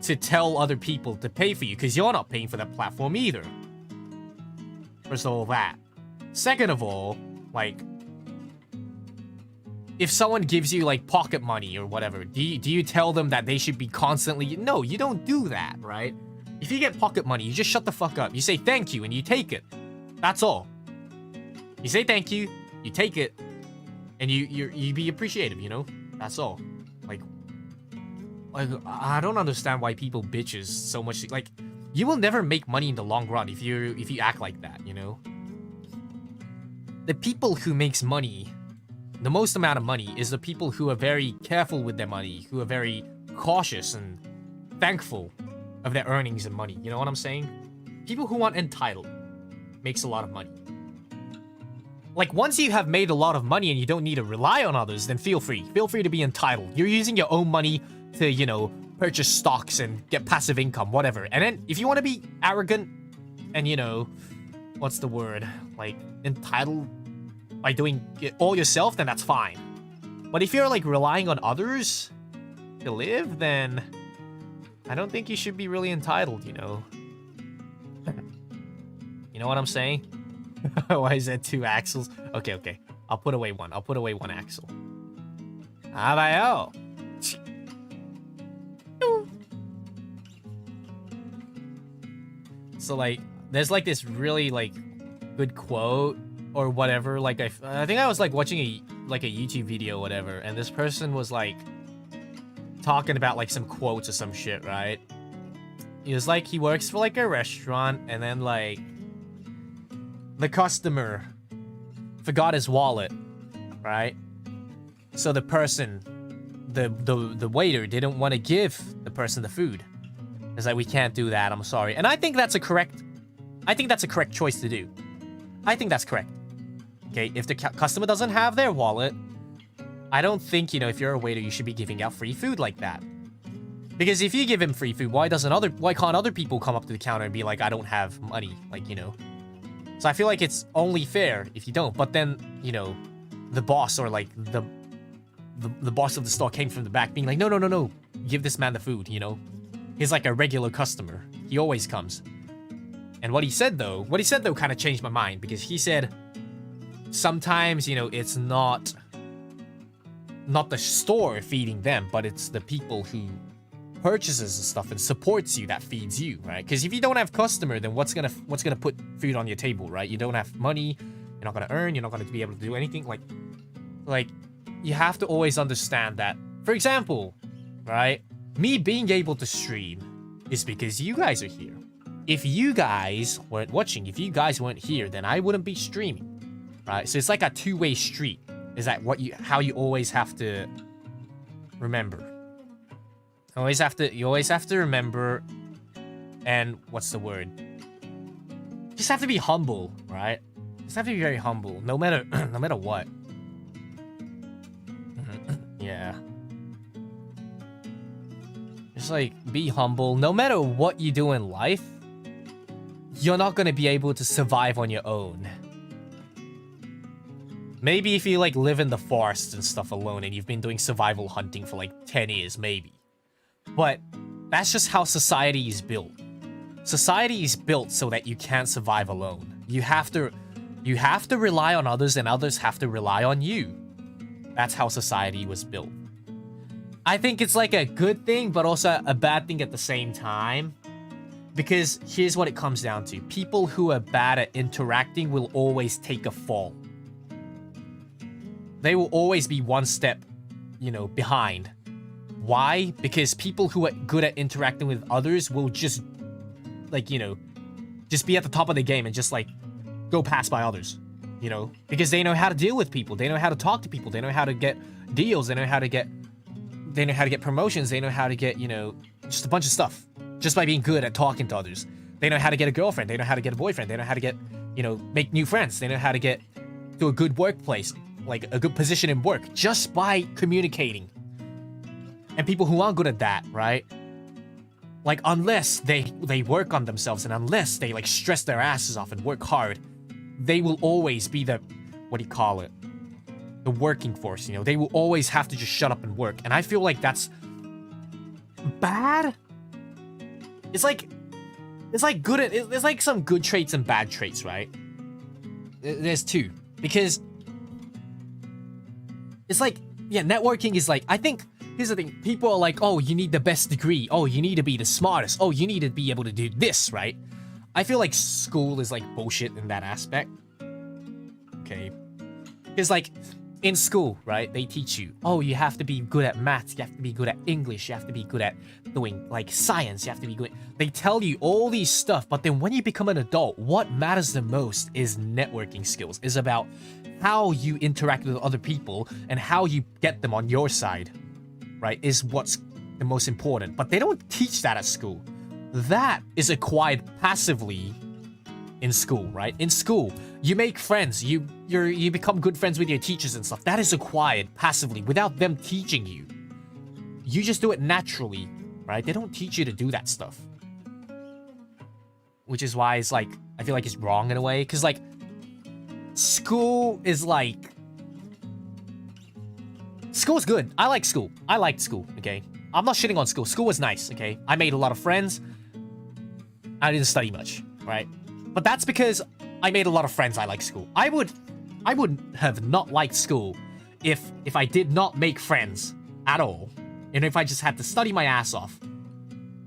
to tell other people to pay for you, because you're not paying for that platform either. First of all, that. Second of all, like, if someone gives you, like, pocket money or whatever, do you tell them that they should be constantly... No, you don't do that, right? If you get pocket money, you just shut the fuck up. You say thank you and you take it. That's all. You say thank you, you take it, and you be appreciative, you know? That's all. Like, I don't understand why people bitches so much. Like, you will never make money in the long run if you act like that, you know? The people who makes money, the most amount of money, is the people who are very careful with their money, who are very cautious and thankful of their earnings and money. You know what I'm saying? People who aren't entitled makes a lot of money. Like, once you have made a lot of money and you don't need to rely on others, then feel free. Feel free to be entitled. You're using your own money to, you know, purchase stocks and get passive income, whatever. And then, if you want to be arrogant and, you know, what's the word? Like, entitled by doing it all yourself, then that's fine. But if you're, like, relying on others to live, then I don't think you should be really entitled, you know. You know what I'm saying? Why is that 2 Axels? Okay. I'll put away 1. I'll put away 1 Axel. Abayo! So, like, there's, like, this really, like, good quote or whatever. Like, I think I was, like, watching a YouTube video or whatever, and this person was, like, talking about, like, some quotes or some shit, right? He was, like, he works for, like, a restaurant, and then, like, the customer forgot his wallet, right? So the person, the waiter didn't want to give the person the food. It's like, we can't do that, I'm sorry. And I think that's a correct choice to do. I think that's correct. Okay, if the customer doesn't have their wallet, I don't think, you know, if you're a waiter, you should be giving out free food like that. Because if you give him free food, why can't other people come up to the counter and be like, I don't have money, like, you know? So I feel like it's only fair if you don't. But then, you know, the boss or like the boss of the store came from the back being like, no, give this man the food, you know? He's like a regular customer. He always comes. And what he said though kind of changed my mind, because he said sometimes, you know, it's not the store feeding them, but it's the people who purchases and stuff and supports you that feeds you, right? Because if you don't have customer, then what's gonna put food on your table, right? You don't have money, you're not gonna earn, you're not gonna be able to do anything. Like you have to always understand that. For example, right? Me being able to stream is because you guys are here. If you guys weren't watching, if you guys weren't here, then I wouldn't be streaming, right? So it's like a two-way street. Is that how you always have to remember? You always have to remember, and what's the word? Just have to be humble, right? Just have to be very humble, no matter what. Yeah. Just like be humble. No matter what you do in life, you're not gonna be able to survive on your own. Maybe if you like live in the forest and stuff alone and you've been doing survival hunting for like 10 years, maybe. But that's just how society is built. Society is built so that you can't survive alone. You have to rely on others, and others have to rely on you. That's how society was built. I think it's like a good thing, but also a bad thing at the same time. Because here's what it comes down to. People who are bad at interacting will always take a fall. They will always be one step, you know, behind. Why? Because people who are good at interacting with others will just, like, you know, just be at the top of the game and just, like, go past by others, you know? Because they know how to deal with people. They know how to talk to people. They know how to get deals. They know how to get promotions. They know how to get, you know, just a bunch of stuff. Just by being good at talking to others. They know how to get a girlfriend. They know how to get a boyfriend. They know how to get, you know, make new friends. They know how to get to a good workplace. Like, a good position in work. Just by communicating. And people who aren't good at that, right? Like, unless they work on themselves and unless they, like, stress their asses off and work hard, they will always be the, what do you call it? The working force, you know? They will always have to just shut up and work. And I feel like that's bad. It's like some good traits and bad traits, right? There's two. Because it's like, yeah, networking is like, I think, here's the thing. People are like, oh, you need the best degree. Oh, you need to be the smartest. Oh, you need to be able to do this, right? I feel like school is like bullshit in that aspect. Okay. Because like, in school, right, they teach you, oh, you have to be good at maths, you have to be good at English, you have to be good at doing, like, science, you have to be good. They tell you all these stuff, but then when you become an adult, what matters the most is networking skills, is about how you interact with other people and how you get them on your side, right, is what's the most important. But they don't teach that at school. That is acquired passively in school, right? In school, you make friends, you become good friends with your teachers and stuff. That is acquired passively without them teaching you. You just do it naturally, right? They don't teach you to do that stuff. Which is why it's like, I feel like it's wrong in a way. Because like, school is like... School's good. I like school. I liked school, okay? I'm not shitting on school. School was nice, okay? I made a lot of friends. I didn't study much, right? But that's because I made a lot of friends. I like school. I would have not liked school if I did not make friends at all. And if I just had to study my ass off.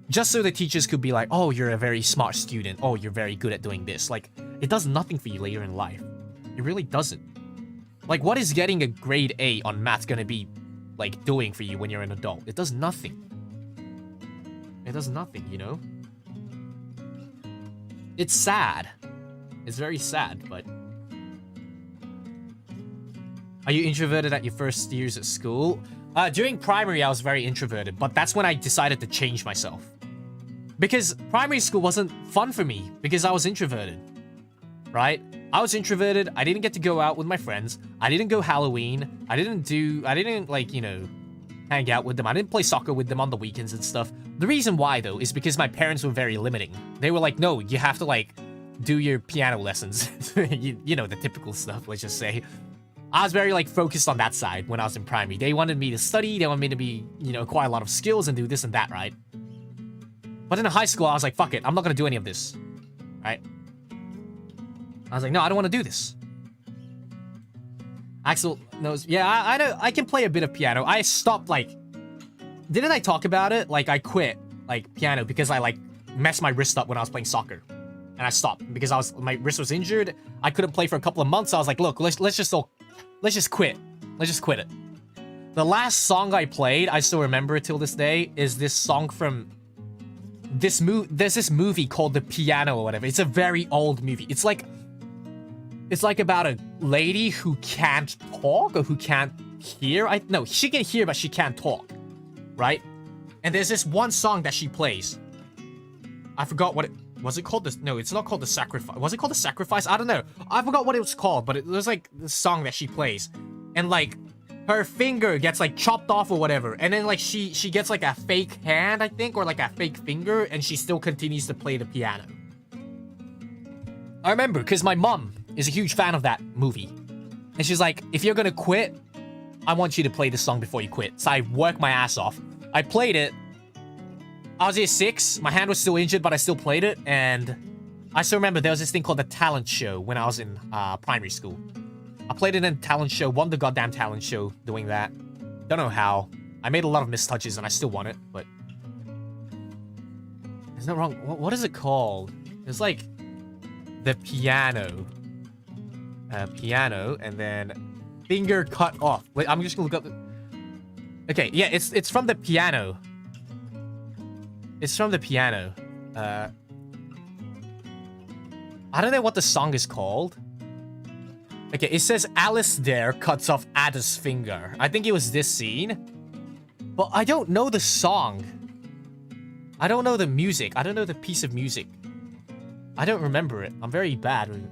Just so the teachers could be like, oh, you're a very smart student. Oh, you're very good at doing this. Like, it does nothing for you later in life. It really doesn't. Like, what is getting a grade A on math gonna be, like, doing for you when you're an adult? It does nothing. It does nothing, you know? It's sad. It's very sad, but... Are you introverted at your first years at school? During primary, I was very introverted, but that's when I decided to change myself. Because primary school wasn't fun for me, because I was introverted. Right? I was introverted, I didn't get to go out with my friends, I didn't go Halloween, I didn't, like, you know, hang out with them, I didn't play soccer with them on the weekends and stuff. The reason why, though, is because my parents were very limiting. They were like, no, you have to, like, do your piano lessons. you know, the typical stuff, let's just say. I was very, like, focused on that side when I was in primary. They wanted me to study, they wanted me to be, you know, acquire a lot of skills and do this and that, right? But in high school, I was like, fuck it, I'm not gonna do any of this. Right? I was like, no, I don't want to do this. Axel knows. Yeah, I know. I can play a bit of piano. I stopped, like... Didn't I talk about it? Like, I quit, like, piano because I, like, messed my wrist up when I was playing soccer. And I stopped because my wrist was injured. I couldn't play for a couple of months. So I was like, look, let's just quit. Let's just quit it. The last song I played, I still remember it till this day, is this song from... There's this movie called The Piano or whatever. It's a very old movie. It's like about a lady who can't talk or who can't hear. No, she can hear, but she can't talk. Right? And there's this one song that she plays. I forgot what it... Was it called this? No, it's not called The Sacrifice. Was it called The Sacrifice? I don't know. I forgot what it was called, but it was like the song that she plays. And like, her finger gets like chopped off or whatever. And then like she gets like a fake hand, I think, or like a fake finger, and she still continues to play the piano. I remember, because my mom is a huge fan of that movie. And she's like, if you're gonna quit, I want you to play this song before you quit. So I worked my ass off. I played it. I was year 6. My hand was still injured, but I still played it. And I still remember there was this thing called the talent show when I was in primary school. I played it in a talent show, won the goddamn talent show doing that. Don't know how. I made a lot of mistouches and I still won it, but... Isn't that wrong? What is it called? It's like... The piano. Piano, and then... Finger cut off. Wait, I'm just gonna look up the... Okay, yeah, it's from the piano. It's from the piano. I don't know what the song is called. Okay, it says Alice there cuts off Ada's finger. I think it was this scene. But I don't know the song. I don't know the music. I don't know the piece of music. I don't remember it. I'm very bad with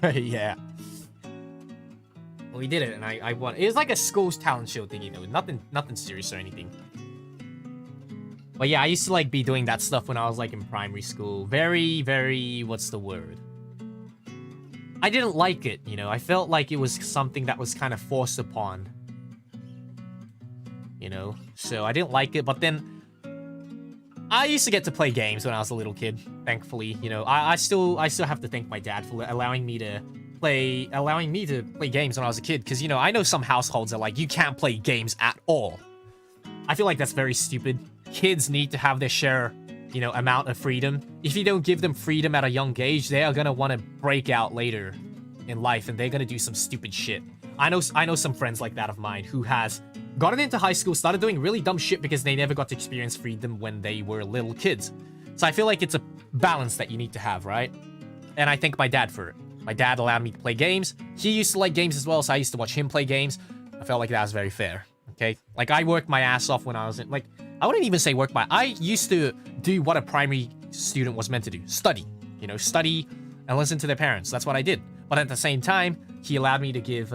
it. Yeah. We did it, and I won. It was like a school's talent show thing, you know. Nothing serious or anything. But yeah, I used to like be doing that stuff when I was like in primary school. Very, what's the word? I didn't like it, you know. I felt like it was something that was kind of forced upon. You know? So I didn't like it, but then... I used to get to play games when I was a little kid, thankfully. You know, I still have to thank my dad for allowing me to play games when I was a kid. Because, you know, I know some households are like, you can't play games at all. I feel like that's very stupid. Kids need to have their share, you know, amount of freedom. If you don't give them freedom at a young age, they are gonna want to break out later in life, and they're gonna do some stupid shit. I know some friends like that of mine who has gotten into high school, started doing really dumb shit because they never got to experience freedom when they were little kids. So I feel like it's a balance that you need to have, right? And I thank my dad for it. My dad allowed me to play games. He used to like games as well, so I used to watch him play games. I felt like that was very fair, okay? Like, I worked my ass off when I was in, like, I wouldn't even say work my... I used to do what a primary student was meant to do. Study. You know, study and listen to their parents. That's what I did. But at the same time, he allowed me to give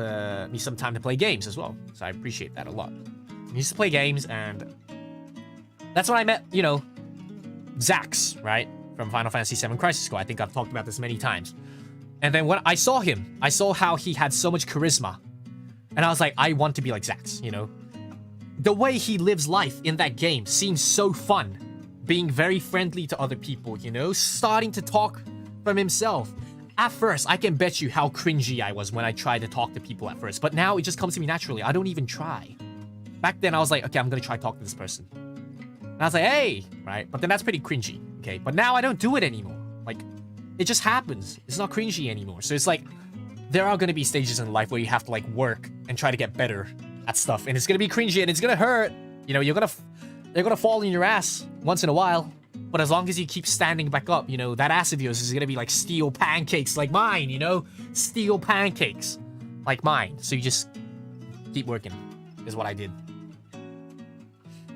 me some time to play games as well. So I appreciate that a lot. I used to play games, and that's when I met, you know, Zax, right? From Final Fantasy VII Crisis Core. I think I've talked about this many times. And then when I saw him, I saw how he had so much charisma. And I was like, I want to be like Zax, you know? the way he lives life in that game seems so fun. Being very friendly to other people, you know? Starting to talk from himself. At first, I can bet you how cringy I was when I tried to talk to people at first. But now it just comes to me naturally. I don't even try. Back then, I was like, okay, I'm gonna try to talk to this person. And I was like, hey, right? But then that's pretty cringy, okay? But now I don't do it anymore. Like, it just happens. It's not cringy anymore. So it's like, there are gonna be stages in life where you have to like work and try to get better at stuff. And it's gonna be cringy and it's gonna hurt. You know, you're gonna fall in your ass once in a while. But as long as you keep standing back up, you know, that ass of yours is gonna be like steel pancakes like mine, you know? Steel pancakes like mine. So you just keep working, is what I did.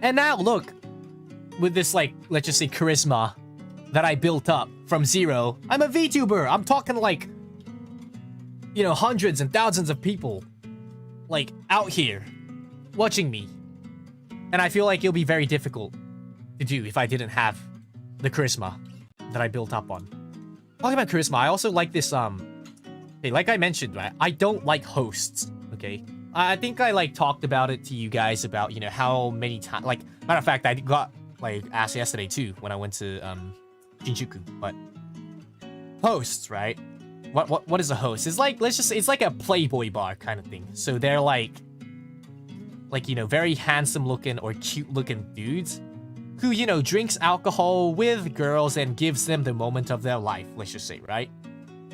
And now, look, with this, like, let's just say charisma that I built up from zero, I'm a VTuber. I'm talking like, you know, hundreds and thousands of people, like, out here watching me. And I feel like it'll be very difficult to do if I didn't have the charisma that I built up on. Talking about charisma, I also like this, okay, like I mentioned, right? I don't like hosts, okay? I think I, like, talked about it to you guys about, you know, how many times, like, matter of fact, I got, like, asked yesterday, too, when I went to, Shinjuku, but hosts, right? What is a host? It's like, let's just say, it's like a Playboy bar kind of thing. So they're, like, you know, very handsome-looking or cute-looking dudes who, you know, drinks alcohol with girls and gives them the moment of their life, let's just say, right?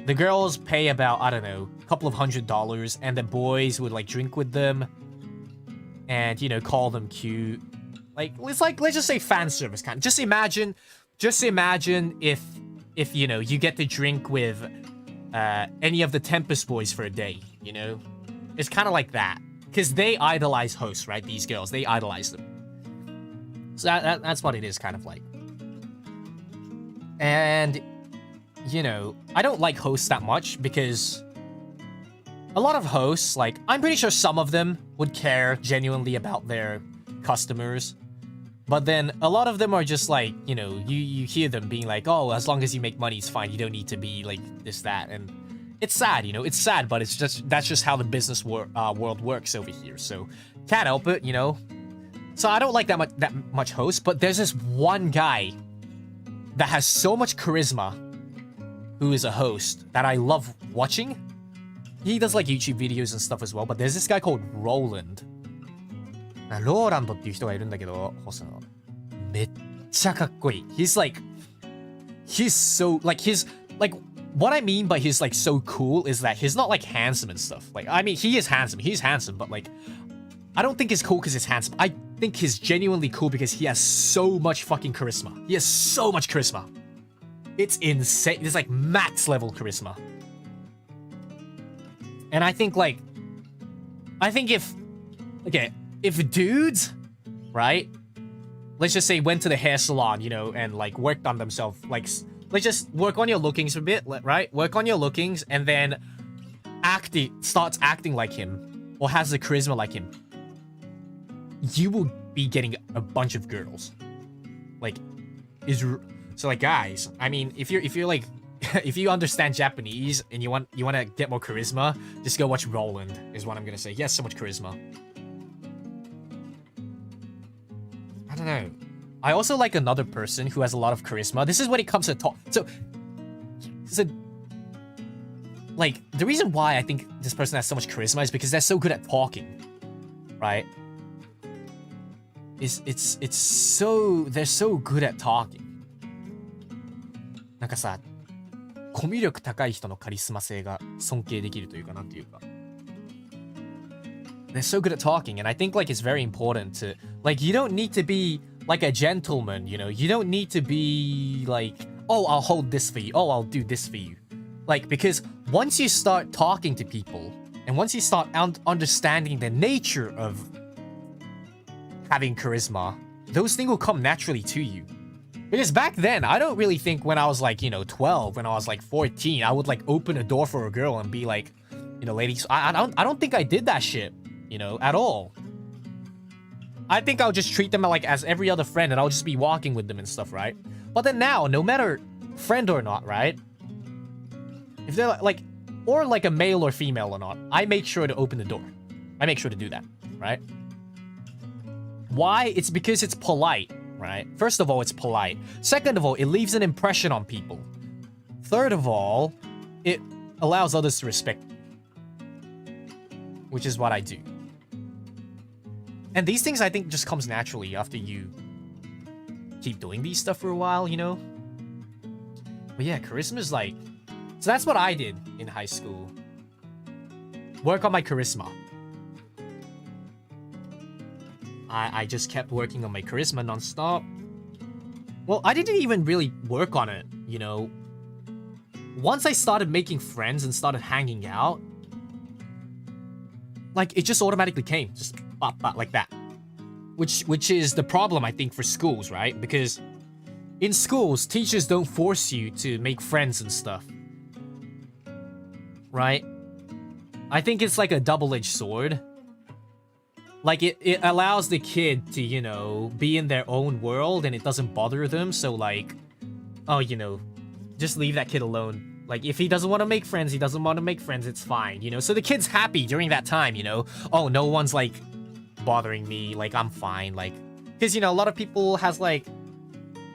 The girls pay about, I don't know, a couple of $100s, and the boys would, like, drink with them and, you know, call them cute. Like, it's like, let's just say fan service kind of. Just imagine if, you know, you get to drink with any of the Tempest boys for a day, you know? It's kind of like that. Because they idolize hosts, right? These girls, they idolize them. So that's what it is kind of like. And, you know, I don't like hosts that much because a lot of hosts, like, I'm pretty sure some of them would care genuinely about their customers. But then a lot of them are just like, you know, you hear them being like, oh, as long as you make money, it's fine. You don't need to be like this, that. And it's sad, you know, it's sad, but it's just, that's just how the business world works over here. So can't help it, you know. So I don't like that much host, but there's this one guy that has so much charisma who is a host that I love watching. He does like YouTube videos and stuff as well, but there's this guy called Roland. ローランドっていう人がいるんだけど、ホストの。めっちゃかっこいい。He's like, he's so, like, he's, like, what I mean by he's like so cool is that he's not like handsome and stuff. Like, I mean, he is handsome, he's handsome, but like, I don't think he's cool because he's handsome. I think he's genuinely cool because he has so much fucking charisma. He has so much charisma. It's insane. It's like max level charisma. And I think like, if, okay, if dudes, right, let's just say went to the hair salon, you know, and like worked on themselves, like, let's just work on your lookings a bit, right? Work on your lookings and then starts acting like him or has the charisma like him. You will be getting a bunch of girls. Like, so like guys, I mean, if you're like, if you understand Japanese and you want to get more charisma, just go watch Roland, is what I'm gonna say. He has so much charisma. I don't know. I also like another person who has a lot of charisma. This is when it comes to talk. So like, the reason why I think this person has so much charisma is because they're so good at talking, right? They're so good at talking. なんかさ、コミュ力高い人のカリスマ性が尊敬できるというかなんていうか。They're so good at talking, and I think like it's very important to, like, you don't need to be like a gentleman, you know? You don't need to be like, oh, I'll hold this for you. Oh, I'll do this for you. Like, because once you start talking to people, and once you start understanding the nature of having charisma, those things will come naturally to you. Because back then, I don't really think when I was like, you know, 12, when I was like 14, I would like open a door for a girl and be like, you know, ladies, I don't think I did that shit, you know, at all. I think I'll just treat them like as every other friend and I'll just be walking with them and stuff, right? But then now, no matter friend or not, right? If they're like, or like a male or female or not, I make sure to open the door. I make sure to do that, right? Why? It's because it's polite, right? First of all, it's polite. Second of all, it leaves an impression on people. Third of all, it allows others to respect you, which is what I do. And these things, I think, just comes naturally after you keep doing these stuff for a while, you know? But yeah, charisma is like... So that's what I did in high school. Work on my charisma. I just kept working on my charisma non-stop. Well, I didn't even really work on it, you know? Once I started making friends and started hanging out, like, it just automatically came. Just pop, pop, like that. Which is the problem, I think, for schools, right? Because in schools, teachers don't force you to make friends and stuff. Right? I think it's like a double-edged sword. Like, it allows the kid to, you know, be in their own world and it doesn't bother them. So, like, oh, you know, just leave that kid alone. Like, if he doesn't want to make friends, he doesn't want to make friends, it's fine, you know? So the kid's happy during that time, you know? Oh, no one's, like, bothering me. Like, I'm fine. Like, because, you know, a lot of people has, like,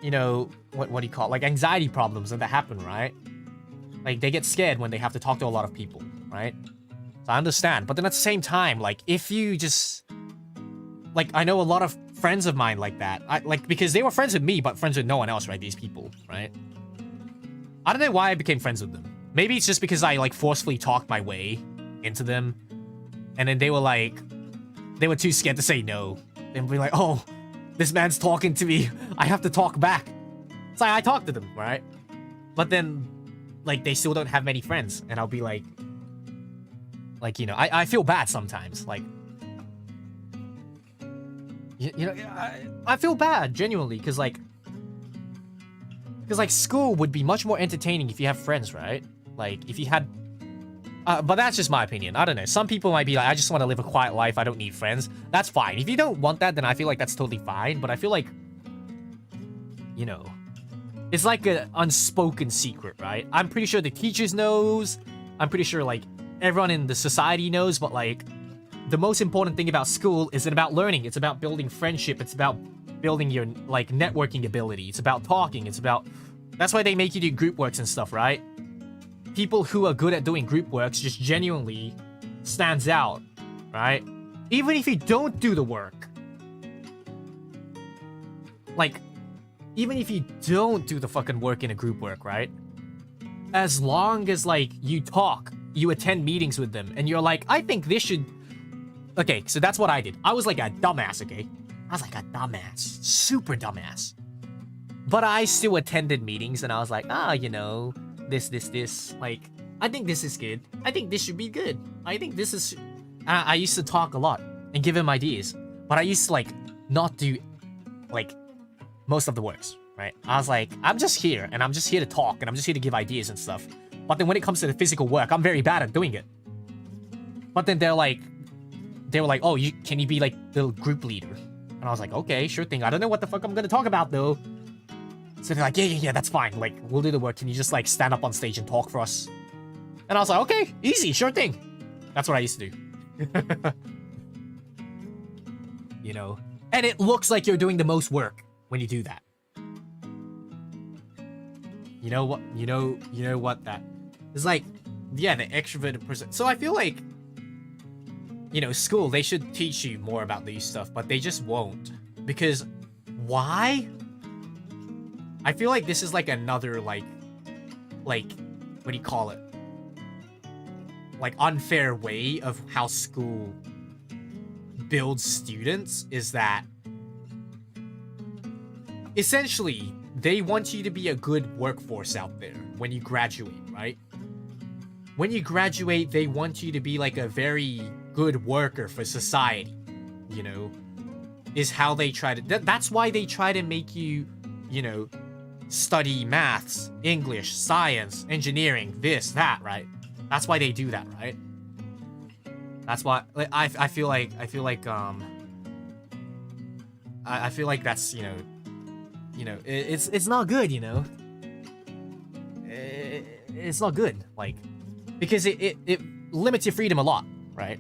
you know, what do you call it? Like, anxiety problems and that happen, right? Like, they get scared when they have to talk to a lot of people, right? So I understand. But then at the same time, like, if you just... Like, I know a lot of friends of mine like that. Because they were friends with me, but friends with no one else, right? These people, right? I don't know why I became friends with them. Maybe it's just because I, like, forcefully talked my way into them. And then they were, like... They were too scared to say no. They'd be like, oh, this man's talking to me. I have to talk back. So I talked to them, right? But then, like, they still don't have many friends. And I'll be like... Like, you know, I feel bad sometimes. Like... You know, I feel bad, genuinely, because, like, school would be much more entertaining if you have friends, right? Like, if you had... but that's just my opinion. I don't know. Some people might be like, I just want to live a quiet life. I don't need friends. That's fine. If you don't want that, then I feel like that's totally fine. But I feel like, you know, it's like an unspoken secret, right? I'm pretty sure the teachers knows. I'm pretty sure, like, everyone in the society knows, but, like... The most important thing about school isn't about learning. It's about building friendship. It's about building your, like, networking ability. It's about talking. It's about... That's why they make you do group works and stuff, right? People who are good at doing group works just genuinely stands out, right? Even if you don't do the work. Like, even if you don't do the fucking work in a group work, right? As long as, like, you talk, you attend meetings with them, and you're like, I think this should... Okay, so that's what I did. I was like a dumbass, okay? I was like a dumbass. Super dumbass. But I still attended meetings, and I was like, you know, this. Like, I think this is good. I think this should be good. I think this is... I used to talk a lot and give him ideas. But I used to, like, not do, like, most of the works, right? I was like, I'm just here, and I'm just here to talk, and I'm just here to give ideas and stuff. But then when it comes to the physical work, I'm very bad at doing it. But then they were like, oh, can you be, like, the group leader? And I was like, okay, sure thing. I don't know what the fuck I'm gonna talk about, though. So they're like, yeah, that's fine. Like, we'll do the work. Can you just, like, stand up on stage and talk for us? And I was like, okay, easy, sure thing. That's what I used to do. You know? And it looks like you're doing the most work when you do that. You know what? You know what that... It's like, yeah, the extroverted person. So I feel like... You know, school, they should teach you more about these stuff, but they just won't. Because, why? I feel like this is like another, like, what do you call it? Like, unfair way of how school builds students is that, essentially, they want you to be a good workforce out there when you graduate, right? When you graduate, they want you to be like a very good worker for society, you know, is how they try to... That's why they try to make you, you know, study maths, English, science, engineering, this, that, right? That's why they do that, right? That's why... I feel like that's, you know, it's not good, you know? It's not good, like... Because it limits your freedom a lot, right?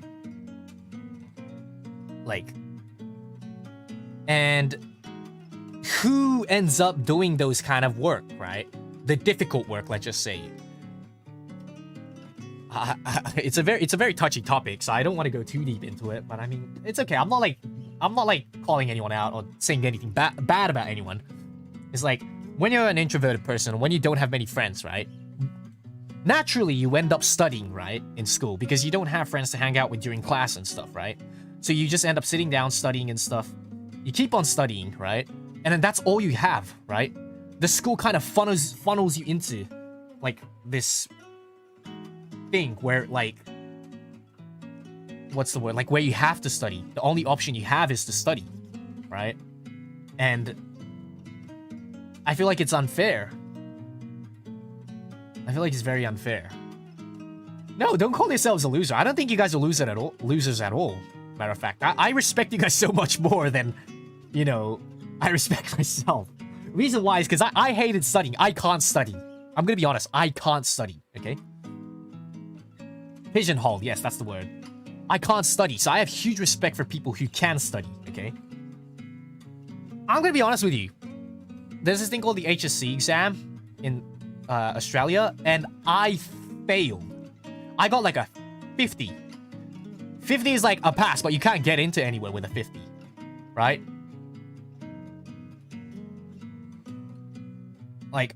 Like, And who ends up doing those kind of work, right? The difficult work, let's just say. It's a very touchy topic, so I don't want to go too deep into it. But I mean, it's okay. I'm not like calling anyone out or saying anything bad about anyone. It's like when you're an introverted person, when you don't have many friends, right? Naturally, you end up studying, right, in school because you don't have friends to hang out with during class and stuff, right? So you just end up sitting down studying and stuff. You keep on studying, right? And then that's all you have, right? The school kind of funnels you into like this thing where like what's the word? Like where you have to study. The only option you have is to study, right? And I feel like it's unfair. I feel like it's very unfair. No, don't call yourselves a loser. I don't think you guys are losers at all. Matter of fact, I respect you guys so much more than, you know, I respect myself. Reason why is because I hated studying. I can't study. I'm gonna be honest. I can't study, okay? Pigeonhole, yes, that's the word. I can't study, so I have huge respect for people who can study, okay? I'm gonna be honest with you. There's this thing called the HSC exam in Australia, and I failed. I got like a 50. 50 is like a pass, but you can't get into anywhere with a 50, right? Like,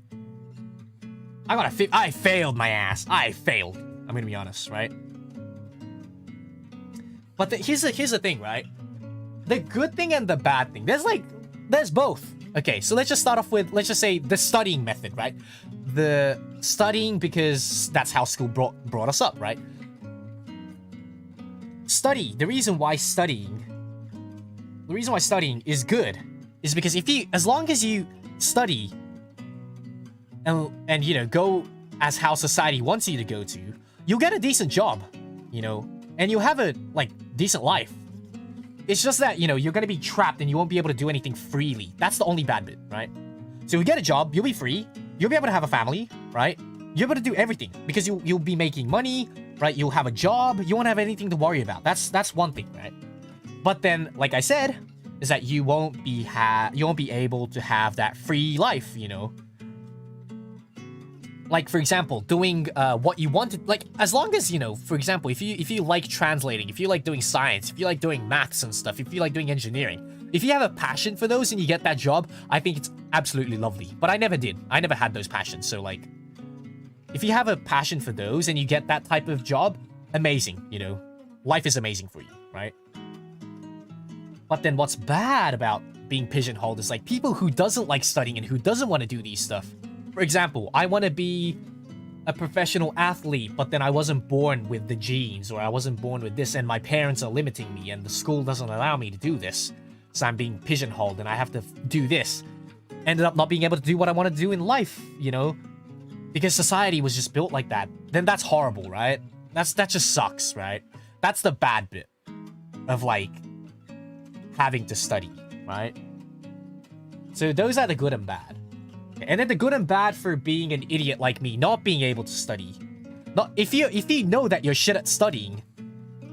I got a 50. I failed my ass. I failed. I'm gonna be honest, right? But here's the thing, right? The good thing and the bad thing. There's both. Okay, so let's just start off with, let's just say the studying method, right? The studying because that's how school brought us up, right? The reason why studying is good is because as long as you study and you know, go as how society wants you to go to, you'll get a decent job, you know, and you'll have a, like, decent life. It's just that, you know, you're gonna be trapped and you won't be able to do anything freely. That's the only bad bit, right? So you get a job, you'll be free, you'll be able to have a family, right? You're able to do everything because you'll be making money, right? You'll have a job, you won't have anything to worry about. That's one thing, right? But then, like I said, is that you won't be able to have that free life, you know? Like, for example, doing what you want to, like, as long as, you know, for example, if you like translating, if you like doing science, if you like doing maths and stuff, if you like doing engineering, if you have a passion for those and you get that job, I think it's absolutely lovely. But I never did. I never had those passions. So, like, if you have a passion for those and you get that type of job, amazing, you know? Life is amazing for you, right? But then what's bad about being pigeonholed is, like, people who doesn't like studying and who doesn't want to do these stuff. For example, I want to be a professional athlete, but then I wasn't born with the genes, or I wasn't born with this, and my parents are limiting me, and the school doesn't allow me to do this. So I'm being pigeonholed, and I have to do this. Ended up not being able to do what I want to do in life, you know? Because society was just built like that. Then that's horrible, right? That just sucks, right? That's the bad bit of, like, having to study, right? So those are the good and bad. And then the good and bad for being an idiot like me, not being able to study. If you know that you're shit at studying,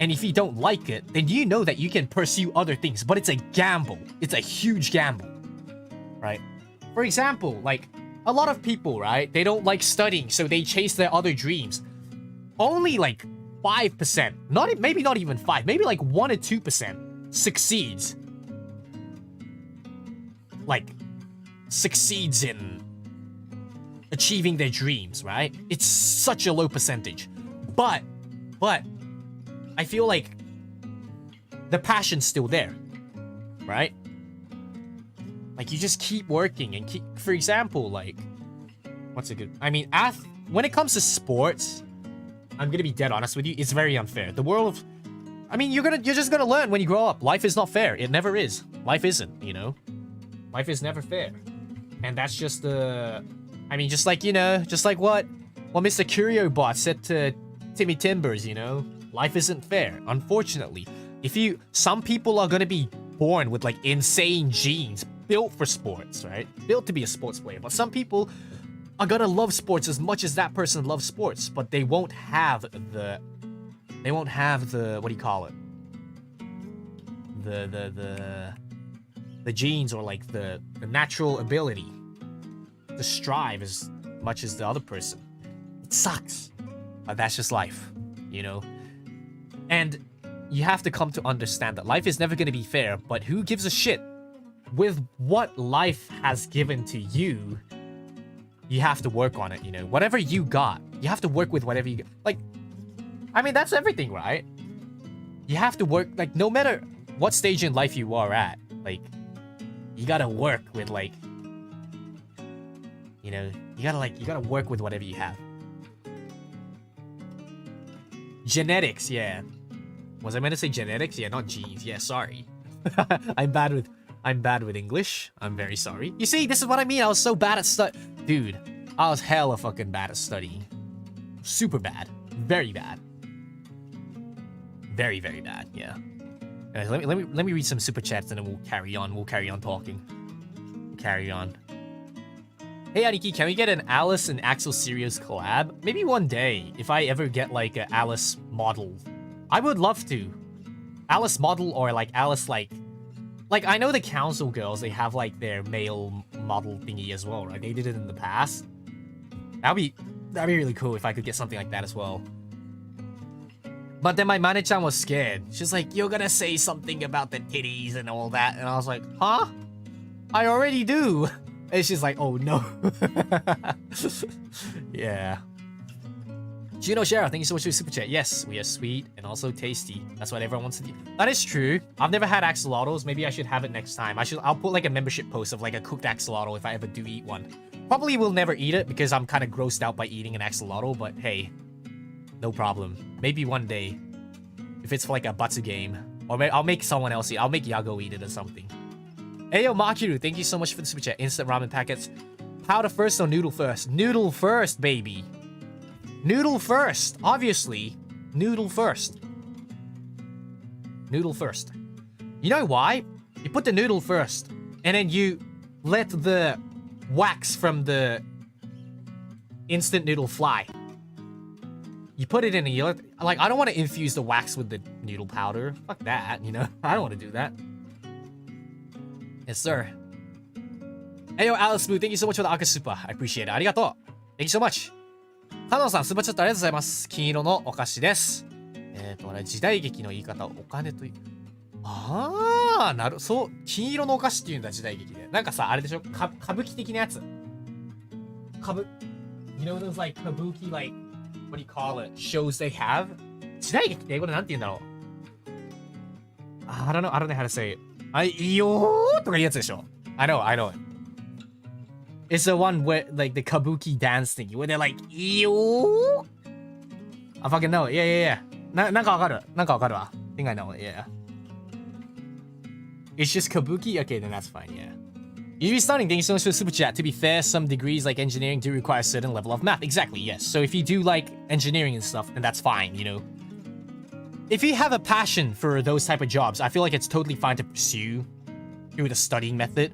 and if you don't like it, then you know that you can pursue other things, but it's a gamble. It's a huge gamble, right? For example, like, a lot of people, right, they don't like studying, so they chase their other dreams. Only like 5%, maybe not even 5, maybe like 1 or 2% succeeds. Like, succeeds in achieving their dreams, right? It's such a low percentage. But I feel like the passion's still there, right? Like, you just keep working and keep, for example, like, what's a good, I mean, when it comes to sports, I'm gonna be dead honest with you, it's very unfair. The world of, I mean, you're just gonna learn when you grow up. Life is not fair. It never is. Life isn't, you know? Life is never fair. And that's just I mean, just like, you know, just like what Mr. Curio Bot said to Timmy Timbers, you know? Life isn't fair, unfortunately. Some people are gonna be born with, like, insane genes, built for sports, right? Built to be a sports player. But some people are gonna love sports as much as that person loves sports, but they won't have the, what do you call it? the genes or like the natural ability to strive as much as the other person. It sucks. But that's just life, you know? And you have to come to understand that life is never going to be fair, but who gives a shit? With what life has given to you, you have to work on it, you know? Whatever you got, you have to work with whatever you get. Like, I mean, that's everything, right? You have to work, like, no matter what stage in life you are at, like, you gotta work with, like, you know, you gotta work with whatever you have. Genetics, yeah. Was I meant to say genetics? Yeah, not genes. Yeah, sorry. I'm bad with English. I'm very sorry. You see, this is what I mean. I was so bad at Dude, I was hella fucking bad at studying. Super bad. Very bad. Very, very bad, yeah. Anyways, let me read some super chats and then we'll carry on. We'll carry on talking. Carry on. Hey Aniki, can we get an Alice and Axel Syrios collab? Maybe one day, if I ever get like an Alice model. I would love to. Alice model or like Alice like I know the council girls, they have like their male model thingy as well, right? They did it in the past. That'd be really cool if I could get something like that as well. But then my manager was scared. She's like, you're gonna say something about the titties and all that. And I was like, huh? I already do. And she's like, oh no. Yeah. Gino Shara, thank you so much for your super chat. Yes, we are sweet and also tasty. That's what everyone wants to do. That is true. I've never had axolotls. Maybe I should have it next time. I'll put like a membership post of like a cooked axolotl if I ever do eat one. Probably will never eat it because I'm kind of grossed out by eating an axolotl, but hey, no problem. Maybe one day, if it's for like a Batsu game, or maybe I'll make someone else eat. I'll make Yago eat it or something. Ayo Makiru, thank you so much for the super chat. Instant ramen packets. Powder first or noodle first? Noodle first, baby. Noodle first, obviously. Noodle first. Noodle first. You know why? You put the noodle first, and then you let the wax from the instant noodle fly. You put it in and you let, like, I don't want to infuse the wax with the noodle powder. Fuck that, you know? I don't want to do that. Yes, sir. Hey, yo, Alice Blue, thank you so much for the Aka Super. I appreciate it. ありがとう. Thank you so much. カノンさん、スーパーチャットありがとうございます。金色のお菓子です。時代劇の言い方、お金という。あー、そう、金色のお菓子っていうんだ、時代劇で。なんかさ、あれでしょ歌舞伎的なやつ。You know those like kabuki, like, what do you call it? Shows they have? 時代劇って英語でなんて言うんだろう。I don't know how to say it. いいよーとかいうやつでしょ。I know it. It's the one where, like, the kabuki dance thing, where they're like, yo. I fucking know it. Yeah. なんかわかるわ。I think I know it, yeah. It's just kabuki? Okay, then that's fine, yeah. You'll be starting, thank you so much for the super chat. To be fair, some degrees like engineering do require a certain level of math. Exactly, yes. So if you do like engineering and stuff, then that's fine, you know. If you have a passion for those type of jobs, I feel like it's totally fine to pursue through the studying method.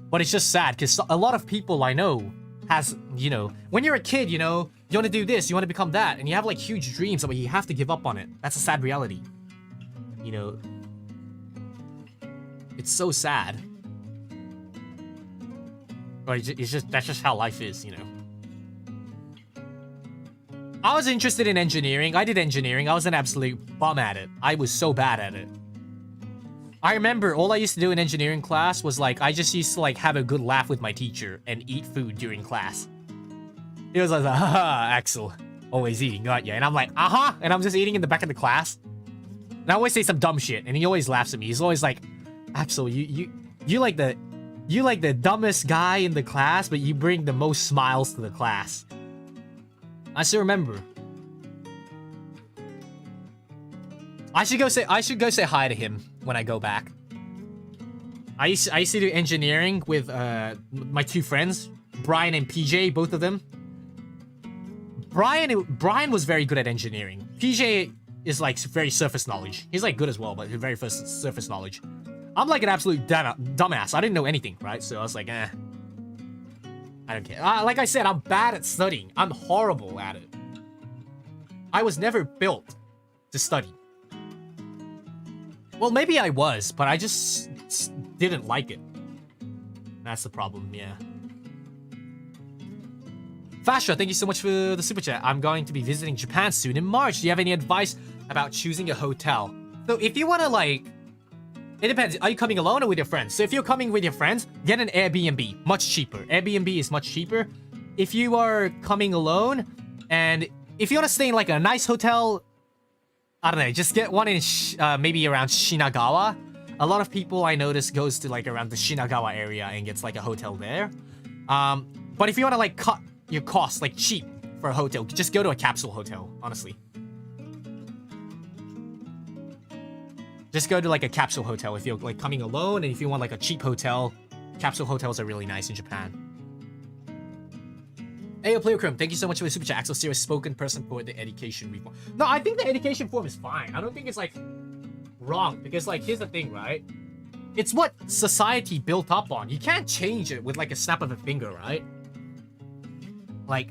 But it's just sad because a lot of people I know has, you know, when you're a kid, you know, you want to do this, you want to become that, and you have like huge dreams, but you have to give up on it. That's a sad reality. You know, it's so sad. But that's just how life is, you know. I was interested in engineering. I did engineering. I was an absolute bum at it. I was so bad at it. I remember all I used to do in engineering class was like, I just used to like have a good laugh with my teacher and eat food during class. He was like, haha, Axel, always eating, aren't you? And I'm like, uh-huh. And I'm just eating in the back of the class. And I always say some dumb shit. And he always laughs at me. He's always like, Axel, you like the dumbest guy in the class, but you bring the most smiles to the class. I still remember. I should go say hi to him when I go back. I used to do engineering with my two friends, Brian and PJ, both of them. Brian was very good at engineering. PJ is like very surface knowledge. He's like good as well, but very first surface knowledge. I'm like an absolute dumbass. I didn't know anything, right? So I was like, I don't care. Like I said, I'm bad at studying. I'm horrible at it. I was never built to study. Well, maybe I was, but I just didn't like it. That's the problem, yeah. Fasha, thank you so much for the super chat. I'm going to be visiting Japan soon in March. Do you have any advice about choosing a hotel? So if you want to like, it depends. Are you coming alone or with your friends? So if you're coming with your friends, get an Airbnb. Much cheaper. Airbnb is much cheaper. If you are coming alone, and if you want to stay in like a nice hotel, I don't know, just get one in maybe around Shinagawa. A lot of people I notice goes to like around the Shinagawa area and gets like a hotel there. But if you want to like cut your costs like cheap for a hotel, just go to a capsule hotel, honestly. Just go to like a capsule hotel if you're like coming alone, and if you want like a cheap hotel, capsule hotels are really nice in Japan. Ayo Playochrome, thank you so much for the super chat. Axel Syrios, spoken person for the education reform. No, I think the education reform is fine. I don't think it's like wrong, because like here's the thing, right? It's what society built up on. You can't change it with like a snap of a finger, right? Like,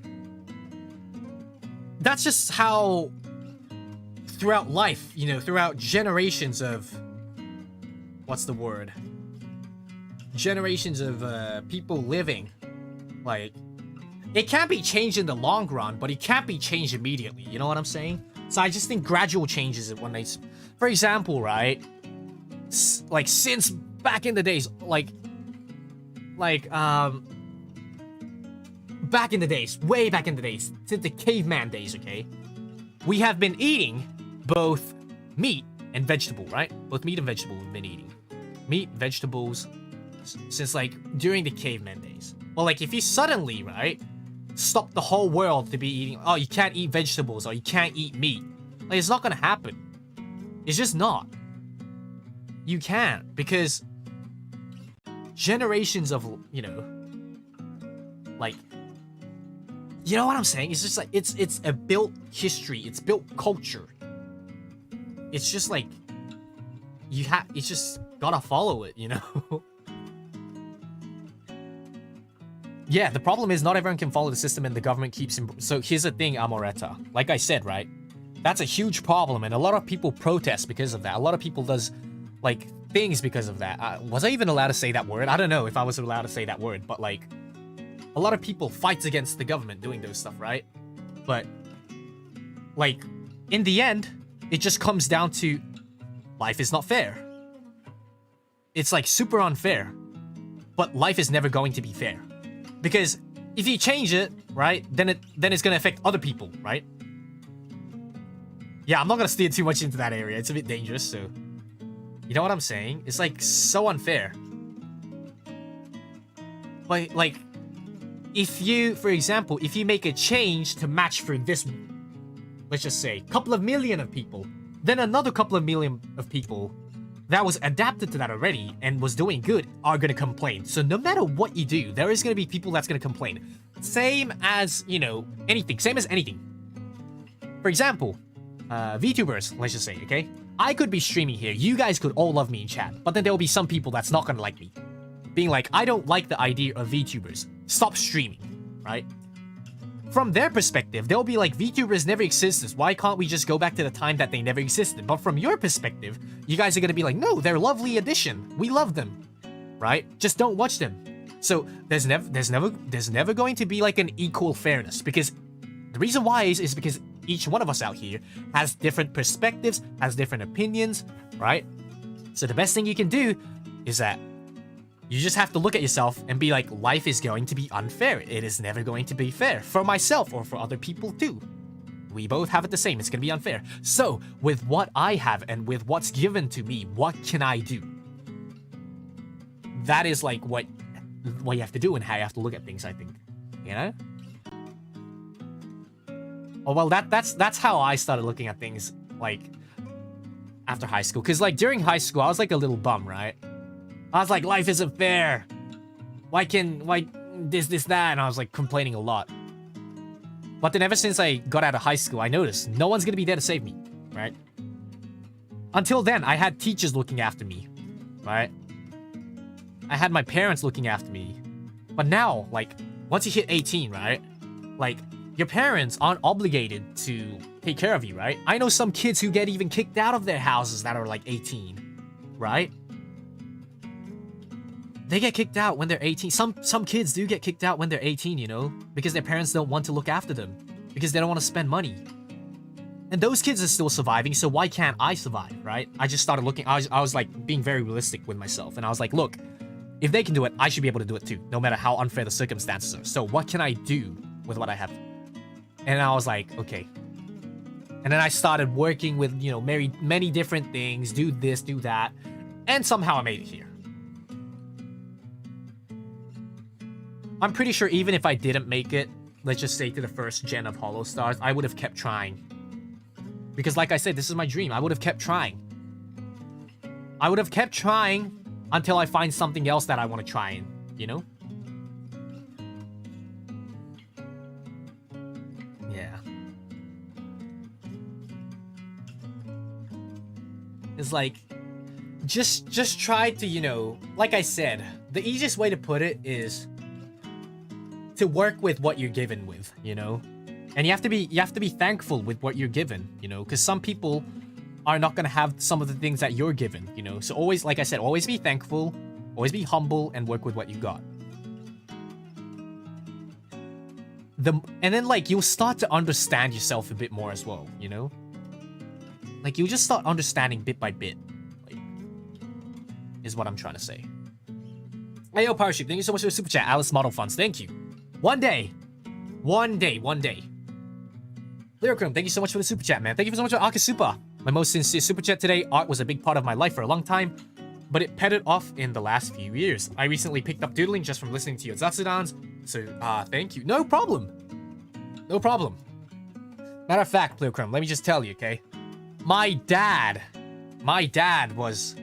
that's just how throughout life, you know, throughout generations of, what's the word? Generations of people living, like, it can't be changed in the long run, but it can't be changed immediately. You know what I'm saying? So I just think gradual changes when they, for example, right? Like since back in the days, back in the days, way back in the days, since the caveman days, okay? We have been eating both meat and vegetable, right? Both meat and vegetable we've been eating. Meat, vegetables, since like during the caveman days. Well, like if you suddenly, right, stop the whole world to be eating, oh, you can't eat vegetables or you can't eat meat. Like, it's not gonna happen. It's just not. You can't, because generations of, you know, like, you know what I'm saying? It's just like, it's a built history, it's built culture. It's just like, it's just gotta follow it, you know? Yeah, the problem is not everyone can follow the system and the government keeps... So here's the thing, Amoretta. Like I said, right? That's a huge problem, and a lot of people protest because of that. A lot of people does, like, things because of that. Was I even allowed to say that word? I don't know if I was allowed to say that word, but, like, a lot of people fights against the government doing those stuff, right? But, like, in the end, it just comes down to life is not fair. It's, like, super unfair. But life is never going to be fair. Because if you change it, right, then it's gonna affect other people, right? Yeah, I'm not gonna steer too much into that area. It's a bit dangerous, so... You know what I'm saying? It's, like, so unfair. But, like... If you, for example, if you make a change to match for this... Let's just say, couple of million of people, then another couple of million of people that was adapted to that already and was doing good are gonna complain. So no matter what you do, there is gonna be people that's gonna complain. Same as, you know, anything. Same as anything. For example, VTubers, let's just say, okay? I could be streaming here. You guys could all love me in chat. But then there will be some people that's not gonna like me. Being like, I don't like the idea of VTubers. Stop streaming, right? From their perspective, they'll be like, VTubers never existed. Why can't we just go back to the time that they never existed? But from your perspective, you guys are gonna be like, no, they're a lovely addition. We love them, right? Just don't watch them. So there's never going to be like an equal fairness, because the reason why is because each one of us out here has different perspectives, has different opinions, right? So the best thing you can do is that you just have to look at yourself and be like, life is going to be unfair. It is never going to be fair for myself or for other people too. We both have it the same. It's going to be unfair. So with what I have and with what's given to me, what can I do? That is like what you have to do and how you have to look at things, I think. You know? Oh, well, that's how I started looking at things, like, after high school. Because, like, during high school, I was like a little bum, right? I was like, life isn't fair. Why this, that? And I was like complaining a lot. But then ever since I got out of high school, I noticed no one's gonna be there to save me, right? Until then, I had teachers looking after me, right? I had my parents looking after me. But now, like, once you hit 18, right? Like, your parents aren't obligated to take care of you, right? I know some kids who get even kicked out of their houses that are like 18, right? they get kicked out when they're 18. Some kids do get kicked out when they're 18, you know, because their parents don't want to look after them, because they don't want to spend money. And those kids are still surviving, so why can't I survive, right? I just started looking, I was like being very realistic with myself, and I was like, look, if they can do it, I should be able to do it too, no matter how unfair the circumstances are. So what can I do with what I have? And I was like, okay. And then I started working with, you know, many different things, do this, do that, and somehow I made it here. I'm pretty sure even if I didn't make it, let's just say to the first gen of HOLOSTARS, I would have kept trying. Because like I said, this is my dream. I would have kept trying. I would have kept trying until I find something else that I want to try in, you know? Yeah. It's like, just try to, you know, like I said, the easiest way to put it is to work with what you're given with, you know? And you have to be thankful with what you're given, you know, because some people are not gonna have some of the things that you're given, you know. So always, like I said, always be thankful, always be humble, and work with what you got. And then like you'll start to understand yourself a bit more as well, you know. Like you'll just start understanding bit by bit, like, is what I'm trying to say. Hey yo, Parachute, thank you so much for the super chat. Alice Model Funds, thank you. One day. Lyricrum, thank you so much for the super chat, man. Thank you so much for Akasupa. My most sincere super chat today. Art was a big part of my life for a long time, but it petted off in the last few years. I recently picked up doodling just from listening to your Zatsudans, so thank you. No problem. No problem. Matter of fact, Lyricrum, let me just tell you, okay? My dad was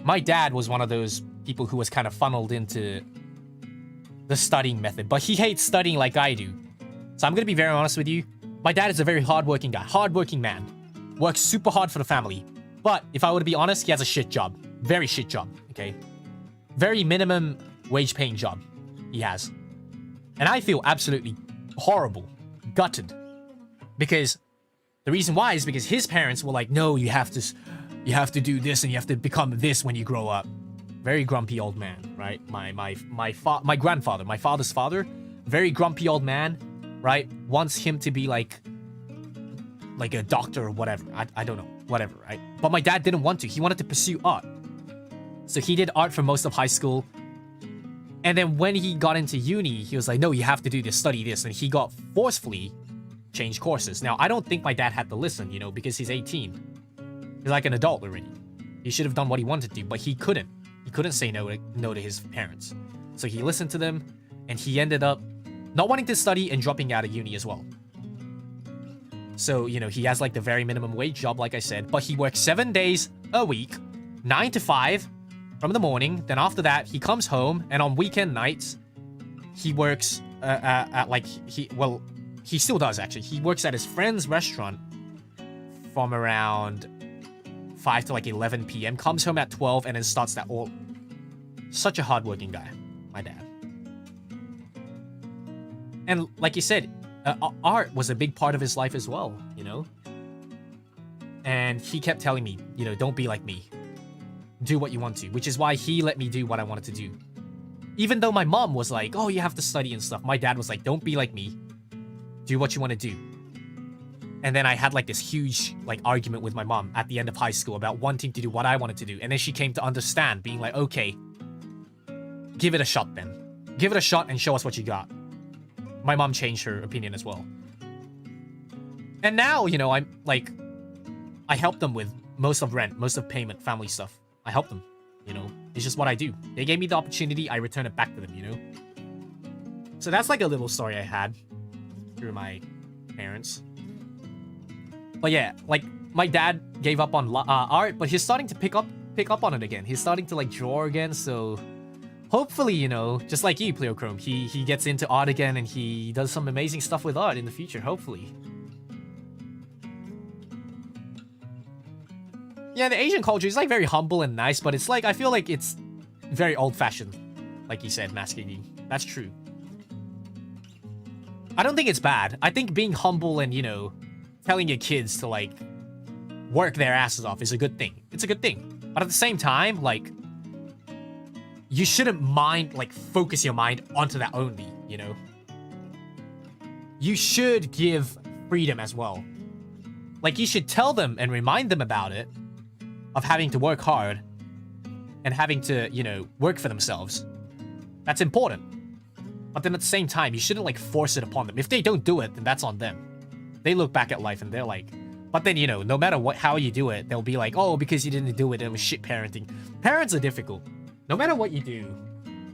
one of those people who was kind of funneled into the studying method, but he hates studying like I do. So I'm gonna be very honest with you. My dad is a very hardworking guy, hardworking man. Works super hard for the family. But if I were to be honest, he has a shit job. Very shit job, okay? Very minimum wage paying job he has. And I feel absolutely horrible, gutted. Because the reason why is because his parents were like, no, you have to do this and you have to become this when you grow up. Very grumpy old man, right? My grandfather, my father's father, very grumpy old man, right? Wants him to be like a doctor or whatever. I don't know, whatever, right? But my dad didn't want to. He wanted to pursue art. So he did art for most of high school. And then when he got into uni, he was like, no, you have to do this, study this. And he got forcefully changed courses. Now, I don't think my dad had to listen, you know, because he's 18. He's like an adult already. He should have done what he wanted to, but he couldn't. He couldn't say no to his parents. So he listened to them, and he ended up not wanting to study and dropping out of uni as well. So, you know, he has like the very minimum wage job, like I said, but he works 7 days a week, 9 to 5 from the morning. Then after that, he comes home, and on weekend nights, he works he still does actually. He works at his friend's restaurant from around 5 to like 11 p.m. Comes home at 12 and then starts that all. Such a hardworking guy, my dad. And like you said, art was a big part of his life as well, you know? And he kept telling me, you know, don't be like me. Do what you want to, which is why he let me do what I wanted to do. Even though my mom was like, oh, you have to study and stuff, my dad was like, don't be like me. Do what you want to do. And then I had like this huge like argument with my mom at the end of high school about wanting to do what I wanted to do. And then she came to understand, being like, okay, give it a shot then. Give it a shot and show us what you got. My mom changed her opinion as well. And now, you know, I help them with most of rent, most of payment, family stuff. I help them, you know. It's just what I do. They gave me the opportunity, I return it back to them, you know. So that's like a little story I had through my parents. But yeah, like my dad gave up on art, but he's starting to pick up on it again. He's starting to like draw again, so hopefully, you know, just like you, Pleochrome, he gets into art again and he does some amazing stuff with art in the future, hopefully. Yeah, the Asian culture is like very humble and nice, but it's like, I feel like it's very old-fashioned, like you said, Masking. That's true. I don't think it's bad. I think being humble and, you know, telling your kids to like work their asses off is a good thing. It's a good thing. But at the same time, like, you shouldn't mind, like, focus your mind onto that only, you know? You should give freedom as well. Like, you should tell them and remind them about it, of having to work hard and having to, you know, work for themselves. That's important. But then at the same time, you shouldn't, like, force it upon them. If they don't do it, then that's on them. They look back at life and they're like... But then, you know, no matter how you do it, they'll be like, oh, because you didn't do it, it was shit parenting. Parents are difficult. No matter what you do,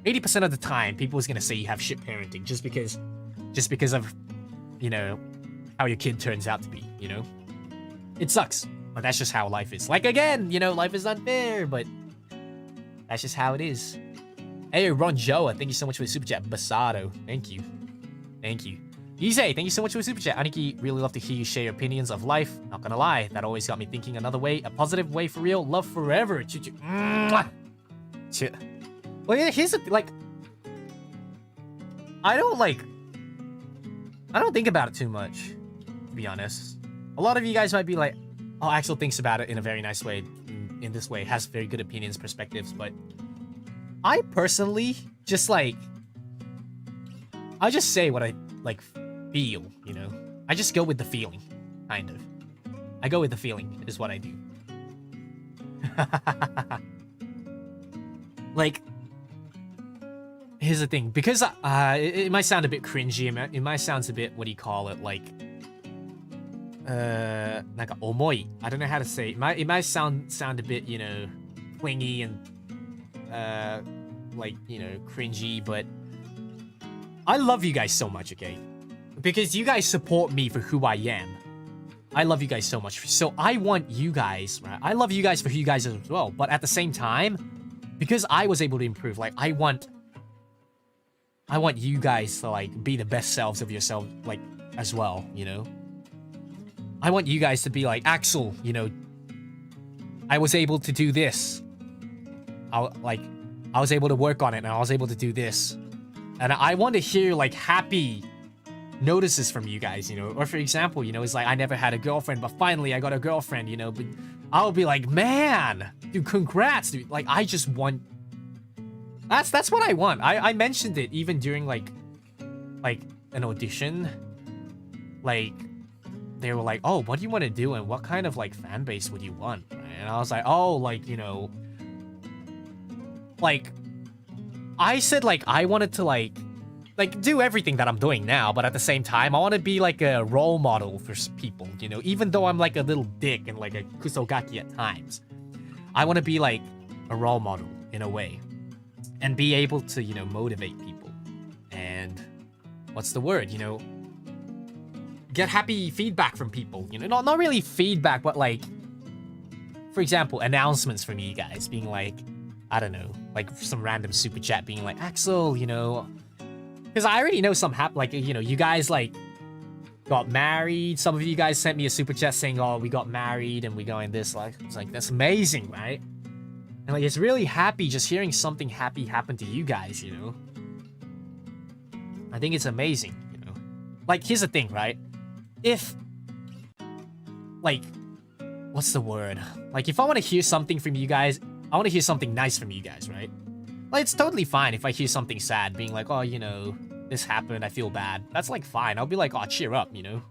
80% of the time, people is gonna say you have shit parenting just because of, you know, how your kid turns out to be, you know? It sucks, but that's just how life is. Like, again, you know, life is unfair, but that's just how it is. Hey, Ron Joa, thank you so much for the super chat. Basado, thank you. Thank you. Ise, thank you so much for the super chat. Aniki, really love to hear you share your opinions of life. Not gonna lie, that always got me thinking another way. A positive way for real. Love forever. Well, yeah, here's the like... I don't think about it too much, to be honest. A lot of you guys might be like, oh, Axel thinks about it in a very nice way, in this way, has very good opinions, perspectives, but I personally just like, I just say what I like feel, you know? I just go with the feeling, kind of. I go with the feeling, is what I do. Like, here's the thing, because it might sound a bit cringy, it might sound a bit, what do you call it, like, なんか重い. I don't know how to say it. It might sound a bit, you know, clingy and like, you know, cringy, but I love you guys so much, okay? Because you guys support me for who I am. I love you guys so much. So I want you guys, right? I love you guys for who you guys are as well. But at the same time, because I was able to improve, like, I want you guys to, like, be the best selves of yourself, like, as well, you know? I want you guys to be like, Axel, you know, I was able to do this. I was able to work on it and I was able to do this. And I want to hear, like, happy notices from you guys, you know? Or for example, you know, it's like, I never had a girlfriend, but finally I got a girlfriend, you know? But I'll be like, man, dude, congrats, dude. Like, I just want... That's what I want. I mentioned it even during, like an audition. Like... They were like, oh, what do you want to do and what kind of, like, fan base would you want? And I was like, oh, like, you know, like, I said, like, I wanted to, like, do everything that I'm doing now, but at the same time, I want to be, like, a role model for people, you know, even though I'm, like, a little dick and, like, a kusogaki at times. I want to be, like, a role model, in a way, and be able to, you know, motivate people, and, what's the word, you know, get happy feedback from people, you know, not really feedback, but like, for example, announcements from you guys being like, I don't know, like some random super chat being like, Axel, you know, because I already know some like, you know, you guys like got married. Some of you guys sent me a super chat saying, oh, we got married and we going this, like, it's like, that's amazing, right? And like, it's really happy just hearing something happy happen to you guys, you know? I think it's amazing, you know? Like, here's the thing, right? If, like, what's the word? Like, if I want to hear something from you guys, I want to hear something nice from you guys, right? Like, it's totally fine if I hear something sad, being like, oh, you know, this happened, I feel bad. That's, like, fine. I'll be like, oh, cheer up, you know?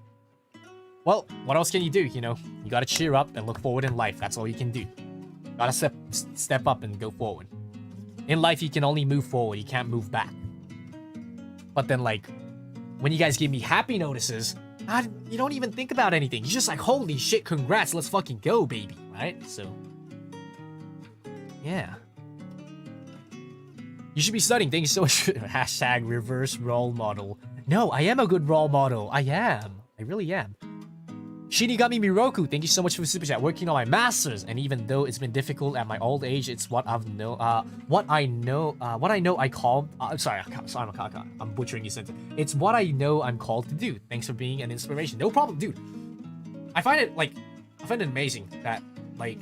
Well, what else can you do, you know? You gotta cheer up and look forward in life. That's all you can do. Gotta step up and go forward. In life, you can only move forward. You can't move back. But then, like, when you guys give me happy notices... you don't even think about anything. You're just like, holy shit, congrats, let's fucking go, baby, right? So, yeah. You should be studying. Thank you so much for hashtag reverse role model. No, I am a good role model. I am. I really am. Shinigami Miroku, thank you so much for the super chat. Working on my masters, and even though it's been difficult at my old age, it's what I know I call. Sorry, I'm butchering your sentence. It's what I know I'm called to do. Thanks for being an inspiration. No problem, dude. I find it amazing that like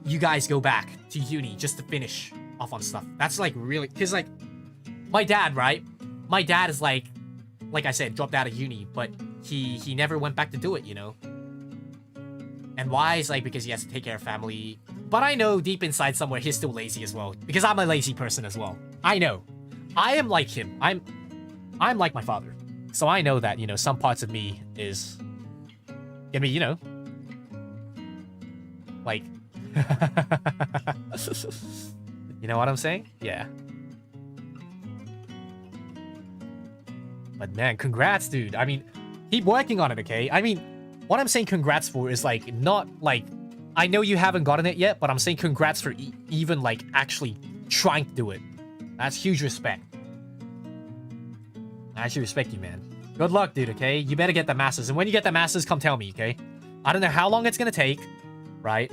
you guys go back to uni just to finish off on stuff. That's like really, cause like my dad, right? My dad is like I said, dropped out of uni, but he never went back to do it, you know? And why? Is like because he has to take care of family But I know deep inside somewhere he's still lazy as well. Because I'm a lazy person as well. I know. I am like him. I'm like my father. So I know that, you know, some parts of me is gonna be, you know, like, you know what I'm saying? Yeah. But man, congrats, dude. I mean, keep working on it, okay? I mean, what I'm saying congrats for is like, not like, I know you haven't gotten it yet, but I'm saying congrats for even like actually trying to do it. That's huge respect. I actually respect you, man. Good luck, dude, okay? You better get the masters. And when you get the masters, come tell me, okay? I don't know how long it's gonna take, right?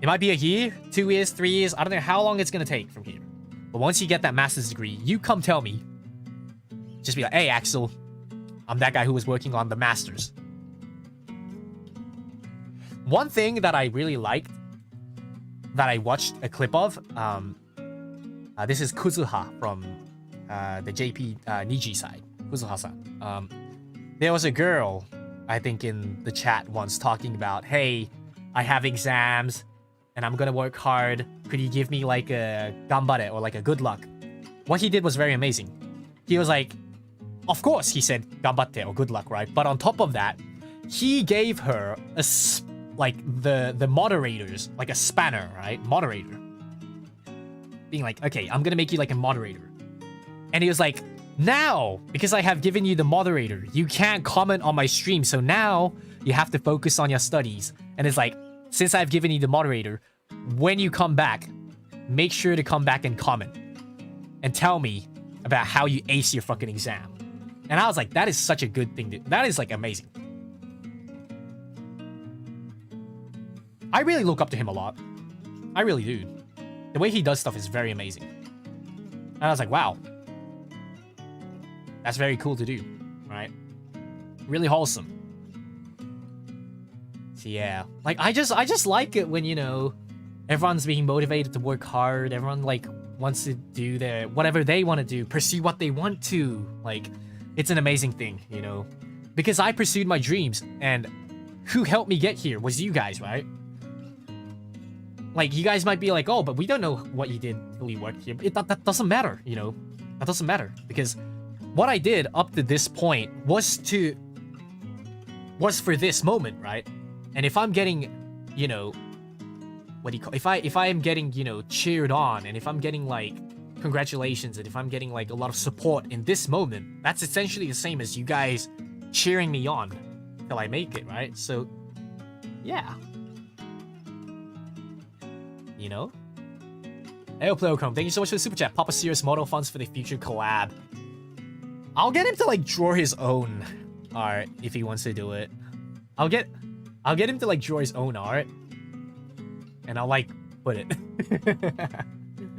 It might be a year, 2 years, 3 years. I don't know how long it's gonna take from here. But once you get that master's degree, you come tell me. Just be like, hey, Axel, I'm that guy who was working on the masters. One thing that I really liked, that I watched a clip of, this is Kuzuha from the JP Niji side. Kuzuha-san. There was a girl, I think in the chat once, talking about, hey, I have exams, and I'm gonna work hard. Could you give me like a ganbare, or like a good luck? What he did was very amazing. He was like, of course, he said ganbatte, or good luck, right? But on top of that, he gave her a like the moderators, like a spanner, right? Moderator. Being like, okay, I'm gonna make you like a moderator. And he was like, now, because I have given you the moderator, you can't comment on my stream, so now you have to focus on your studies. And it's like, since I've given you the moderator, when you come back, make sure to come back and comment. And tell me about how you ace your fucking exam. And I was like, that is such a good thing. That is like amazing. I really look up to him a lot. I really do. The way he does stuff is very amazing. And I was like, wow. That's very cool to do, right? Really wholesome. So yeah, like I just like it when, you know, everyone's being motivated to work hard. Everyone like wants to do their whatever they want to do, pursue what they want to. Like, it's an amazing thing, you know, because I pursued my dreams, and who helped me get here was you guys, right? Like, you guys might be like, oh, but we don't know what you did till you worked here. But that doesn't matter, you know. That doesn't matter, because what I did up to this point was for this moment, right? And if I'm getting, you know, what do you call, if I am getting, you know, cheered on, and if I'm getting like congratulations, and if I'm getting like a lot of support in this moment, that's essentially the same as you guys cheering me on till I make it, right? So yeah, you know. Hey, Pleochrome, thank you so much for the super chat. Papa Syrios model funds for the future collab. I'll get him to like draw his own art if he wants to do it. I'll get him to like draw his own art, and I'll like put it.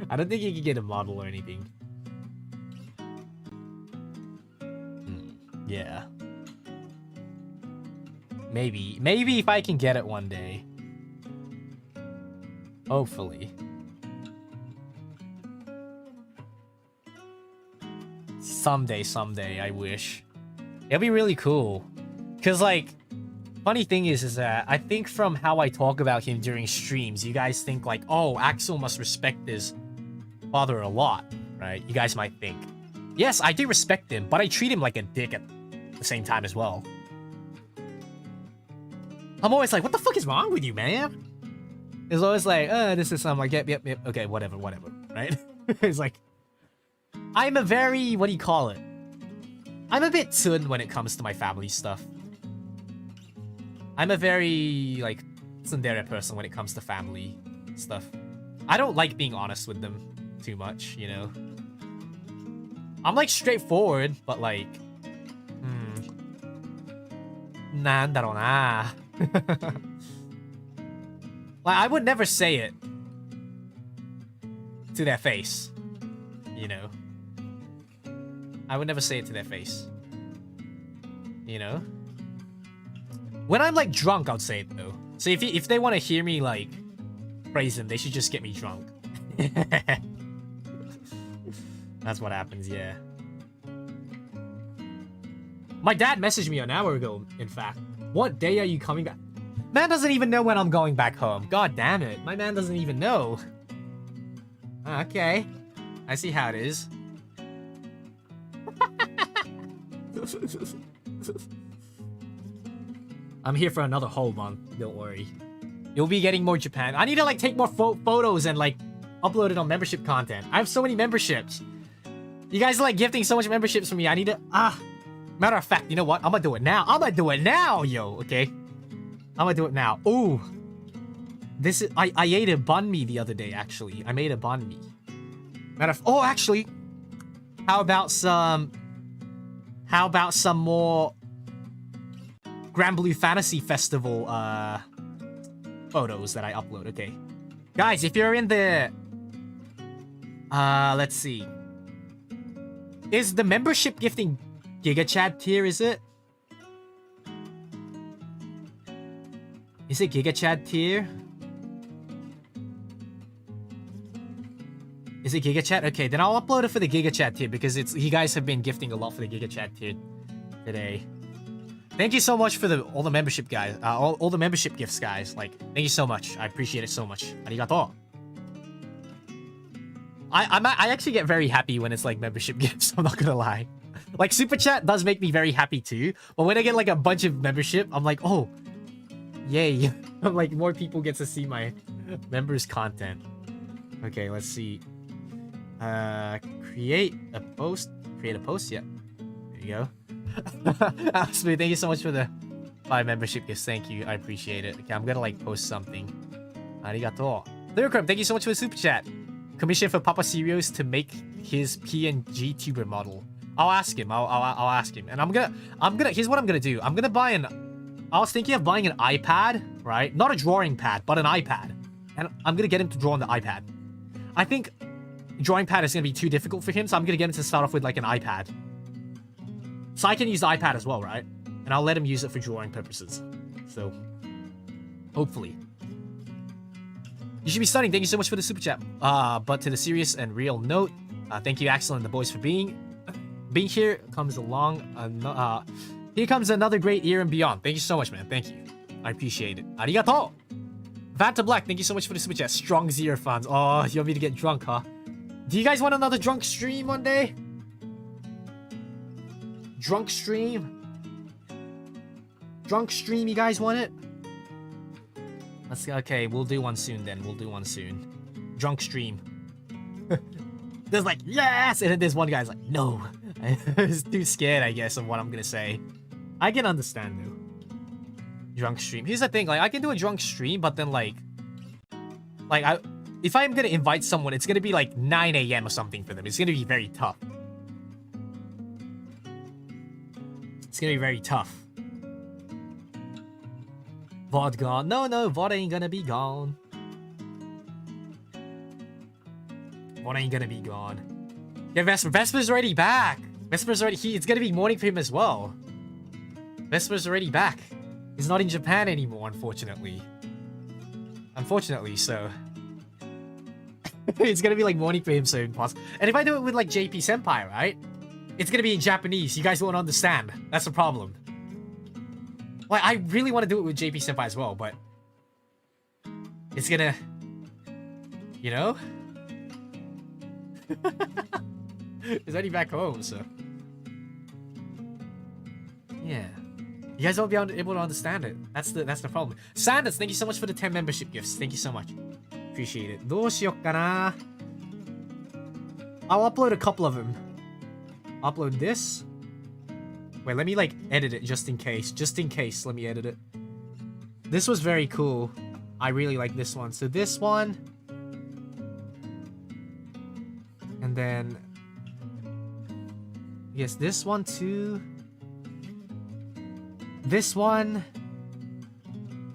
I don't think he can get a model or anything. Yeah. Maybe if I can get it one day. Hopefully. Someday, I wish. It'll be really cool. Cause like, funny thing is that I think from how I talk about him during streams, you guys think like, oh, Axel must respect his father a lot, right? You guys might think. Yes, I do respect him, but I treat him like a dick at the same time as well. I'm always like, what the fuck is wrong with you, man? It's always like, this is something like, yep, okay, whatever, right? It's like, I'm a very, what do you call it? I'm a bit tsun when it comes to my family stuff. I'm a very, like, tsundere person when it comes to family stuff. I don't like being honest with them too much, you know? I'm, like, straightforward, but, like, nandarou na. Like, I would never say it to their face, you know? I would never say it to their face, you know? When I'm like drunk, I'll say it though. So if they want to hear me like praise them, they should just get me drunk. That's what happens, yeah. My dad messaged me an hour ago, in fact. What day are you coming back? Man doesn't even know when I'm going back home. God damn it. My man doesn't even know. Okay. I see how it is. I'm here for another whole month. Don't worry. You'll be getting more Japan. I need to like take more photos and like upload it on membership content. I have so many memberships. You guys are like gifting so much memberships for me. I need to matter of fact, you know what? I'm gonna do it now. I'm gonna do it now, yo. Okay. I'm gonna do it now. Ooh. This is I ate a banh mi the other day, actually. I made a banh mi. Actually, how about some more Grand Blue Fantasy Festival photos that I upload? Okay. Guys, if you're in the let's see. Is the membership gifting Giga Chat tier, is it? Is it Giga Chat tier? Is it Giga Chat? Okay, then I'll upload it for the Giga Chat tier because you guys have been gifting a lot for the Giga Chat tier today. Thank you so much for all the membership guys, all the membership gifts, guys. Like, thank you so much. I appreciate it so much. Arigato. I actually get very happy when it's like membership gifts. I'm not gonna lie. Like Super Chat does make me very happy too. But when I get like a bunch of membership, I'm like, oh, yay! Like more people get to see my members' content. Okay, let's see. Create a post. Create a post. Yeah. There you go. Absolutely. Thank you so much for the 5 membership gifts. Thank you. I appreciate it. Okay, I'm gonna like post something. Arigato. Lyric, thank you so much for the super chat. Commission for Papa Syrios to make his PNG tuber model. I'll ask him. I'll ask him. And I'm gonna. Here's what I'm gonna do. I'm gonna buy I was thinking of buying an iPad, right? Not a drawing pad, but an iPad. And I'm gonna get him to draw on the iPad. I think drawing pad is gonna be too difficult for him, so I'm gonna get him to start off with like an iPad. So I can use the iPad as well, right? And I'll let him use it for drawing purposes. So, hopefully. You should be studying. Thank you so much for the super chat. But to the serious and real note, thank you, Axel and the boys, for being here. Comes along. Here comes another great year and beyond. Thank you so much, man. Thank you. I appreciate it. Arigato. Vanta Black, thank you so much for the super chat. Strong Zero fans. Oh, you want me to get drunk, huh? Do you guys want another drunk stream one day? Drunk stream? Drunk stream, you guys want it? Let's go. Okay, we'll do one soon then. We'll do one soon. Drunk stream. There's like, yes! And then there's one guy's like, no. He's too scared, I guess, of what I'm gonna say. I can understand, though. Drunk stream. Here's the thing, like, I can do a drunk stream, but then, if I'm gonna invite someone, it's gonna be like 9 a.m. or something for them. It's gonna be very tough. It's gonna be very tough. VOD gone. No, VOD ain't gonna be gone. VOD ain't gonna be gone. Yeah, Vesper's already back. Vesper's already it's gonna be morning for him as well. Vesper's already back. He's not in Japan anymore, unfortunately. Unfortunately, so. It's gonna be like morning for him, so impossible. And if I do it with like JP Senpai, right? It's gonna be in Japanese. You guys won't understand. That's the problem. Like, I really want to do it with JP Senpai as well, but it's gonna, you know? He's already back home, so yeah. You guys won't be able to understand it. That's the problem. Sanders, thank you so much for the 10 membership gifts. Thank you so much. Appreciate it. どうしよっかな? I'll upload a couple of them. Upload this. Wait, let me like edit it just in case. Just in case, let me edit it. This was very cool. I really like this one. So this one. And then yes, this one too. This one.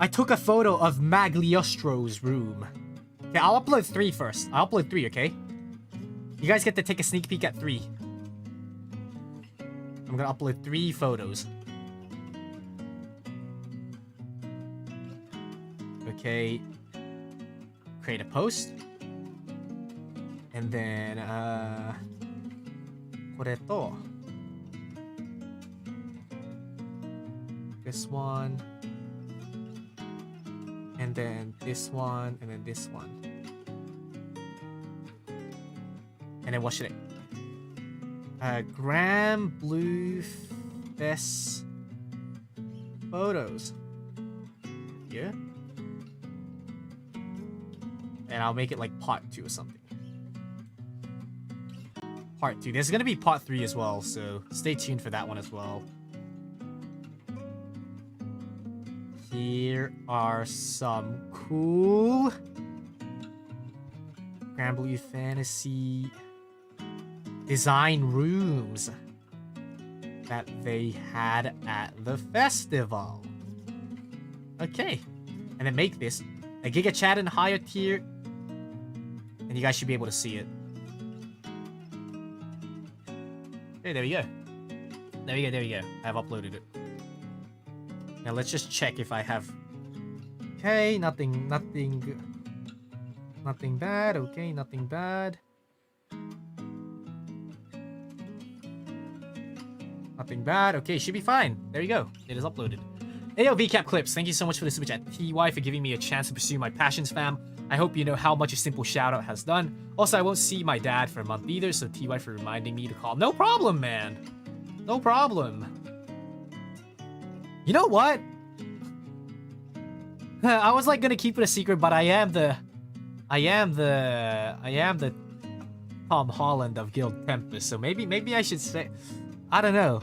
I took a photo of Magliostro's room. Okay, I'll upload 3 first. I'll upload 3, okay? You guys get to take a sneak peek at 3. I'm gonna upload 3 photos. Okay. Create a post. And then, これと this one. then this one, and then this one. And then what should I... Graham Blue Fest photos. Yeah? And I'll make it like part 2 or something. Part 2. There's gonna be part 3 as well, so stay tuned for that one as well. Here are some cool Grand Blue Fantasy design rooms that they had at the festival. Okay. And then make this a Giga Chat in higher tier. And you guys should be able to see it. Okay, there we go. There we go, there we go. I've uploaded it. Now let's just check if I have... Okay, nothing bad. Okay, nothing bad. Nothing bad. Okay, should be fine. There you go. It is uploaded. Ayo, VCap Clips, thank you so much for the super chat. TY for giving me a chance to pursue my passions, fam. I hope you know how much a simple shoutout has done. Also, I won't see my dad for a month either, so TY for reminding me to call. No problem, man. No problem. You know what? I was like gonna keep it a secret, but I am the Tom Holland of Guild Tempus, so maybe I should say, I don't know.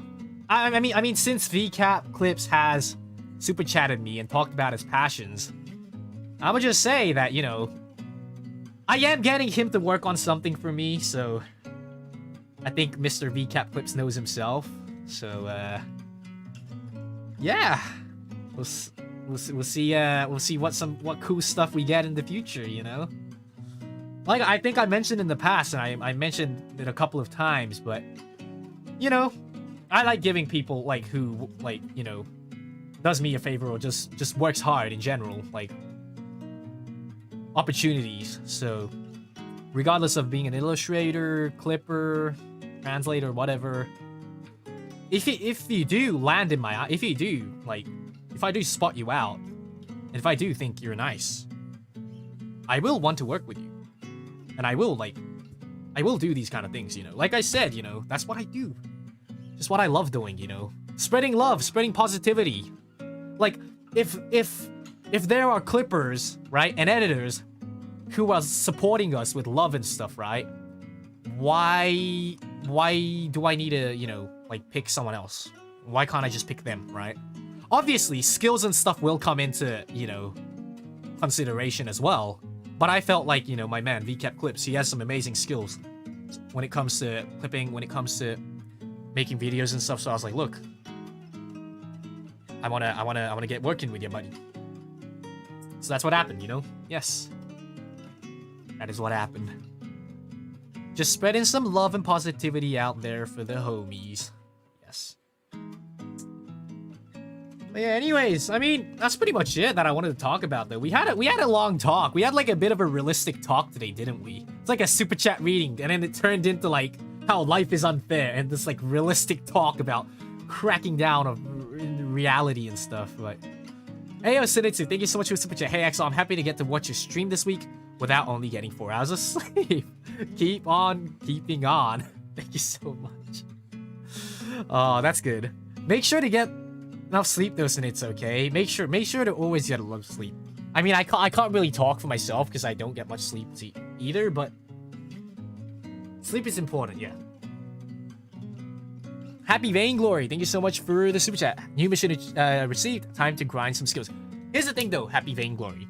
I mean, since VCap Clips has super chatted me and talked about his passions, I would just say that, you know, I am getting him to work on something for me, so I think Mr. VCap Clips knows himself. So yeah, we'll see what cool stuff we get in the future, you know. Like I think I mentioned in the past, and I mentioned it a couple of times, but you know, I like giving people like who like, you know, does me a favor or just works hard in general, like opportunities. So regardless of being an illustrator, clipper, translator, whatever, if you do land in my eye, if I do spot you out, and if I do think you're nice, I will want to work with you, and I will do these kind of things, you know. Like I said, you know, that's what I do. Just what I love doing, you know. Spreading love, spreading positivity. Like, if there are clippers, right, and editors who are supporting us with love and stuff, right, why do I need to, you know, like, pick someone else? Why can't I just pick them, right? Obviously, skills and stuff will come into, you know, consideration as well. But I felt like, you know, my man, VCap Clips, he has some amazing skills when it comes to clipping, when it comes to making videos and stuff. So I was like, look, I wanna get working with you, buddy. So that's what happened, you know? Yes. That is what happened. Just spreading some love and positivity out there for the homies. Yes. But yeah, anyways, I mean, that's pretty much it that I wanted to talk about, though. We had a long talk. We had like a bit of a realistic talk today, didn't we? It's like a super chat reading, and then it turned into like how life is unfair and this like realistic talk about cracking down of reality and stuff. But hey, Sinitsu, thank you so much for the super chat. Hey, Axel, I'm happy to get to watch your stream this week without only getting 4 hours of sleep. Keep on keeping on. Thank you so much. Oh, that's good. Make sure to get enough sleep though, Sinitsu, okay? Make sure to always get a lot of sleep. I mean, I can't really talk for myself because I don't get much sleep either, but sleep is important, yeah. Happy Vainglory, thank you so much for the super chat. New mission received. Time to grind some skills. Here's the thing though, Happy Vainglory.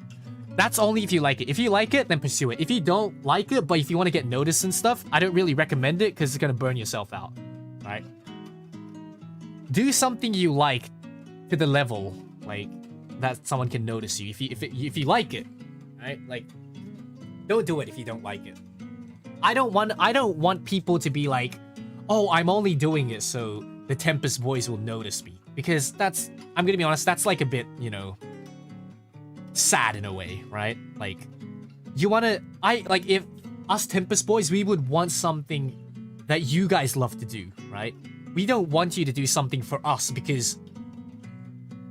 That's only if you like it. If you like it, then pursue it. If you don't like it, but if you want to get noticed and stuff, I don't really recommend it because it's gonna burn yourself out. Right? Do something you like to the level like that someone can notice you. If you like it, right? Like, don't do it if you don't like it. I don't want people to be like, oh, I'm only doing it so the Tempest boys will notice me. Because that's, I'm gonna be honest, that's like a bit, you know, sad in a way, right? Like, you wanna, if us Tempest boys, we would want something that you guys love to do, right? We don't want you to do something for us because,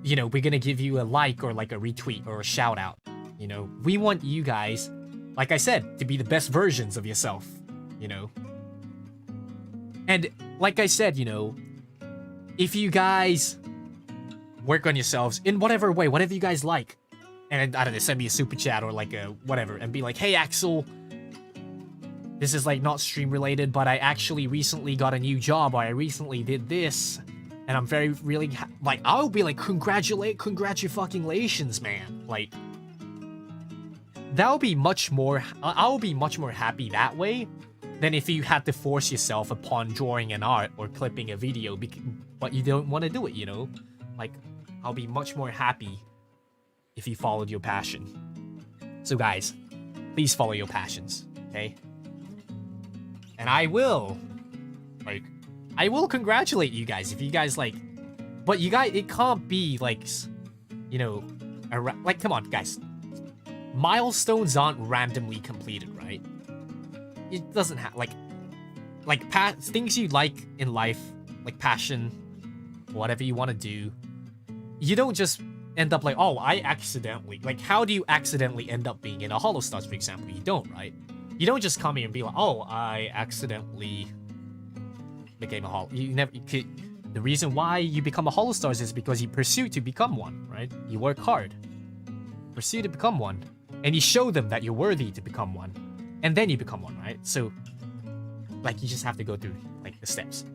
you know, we're gonna give you a like or like a retweet or a shout out. You know, we want you guys, like I said, to be the best versions of yourself, you know. And like I said, you know, if you guys work on yourselves in whatever way, whatever you guys like, and I don't know, send me a super chat or like a whatever, and be like, hey Axel, this is like not stream related, but I actually recently got a new job, or I recently did this, and I'm really like, I'll be like, congratulations, man. Like, that'll be much more, I'll be much more happy that way than if you had to force yourself upon drawing an art or clipping a video, but you don't want to do it, you know? Like, I'll be much more happy if you followed your passion. So guys, please follow your passions, okay? And I will congratulate you guys if you guys like, but you guys, it can't be like, you know, like, come on, guys. Milestones aren't randomly completed, right? It doesn't have, like things you like in life, like passion, whatever you want to do, you don't just end up like, oh, I accidentally, like, how do you accidentally end up being in a HOLOSTARS, for example? You don't, right? You don't just come here and be like, oh, I accidentally became a the reason why you become a HOLOSTARS is because you pursue to become one, right? You work hard, pursue to become one, and you show them that you're worthy to become one, and then you become one, right? So, like, you just have to go through, like, the steps.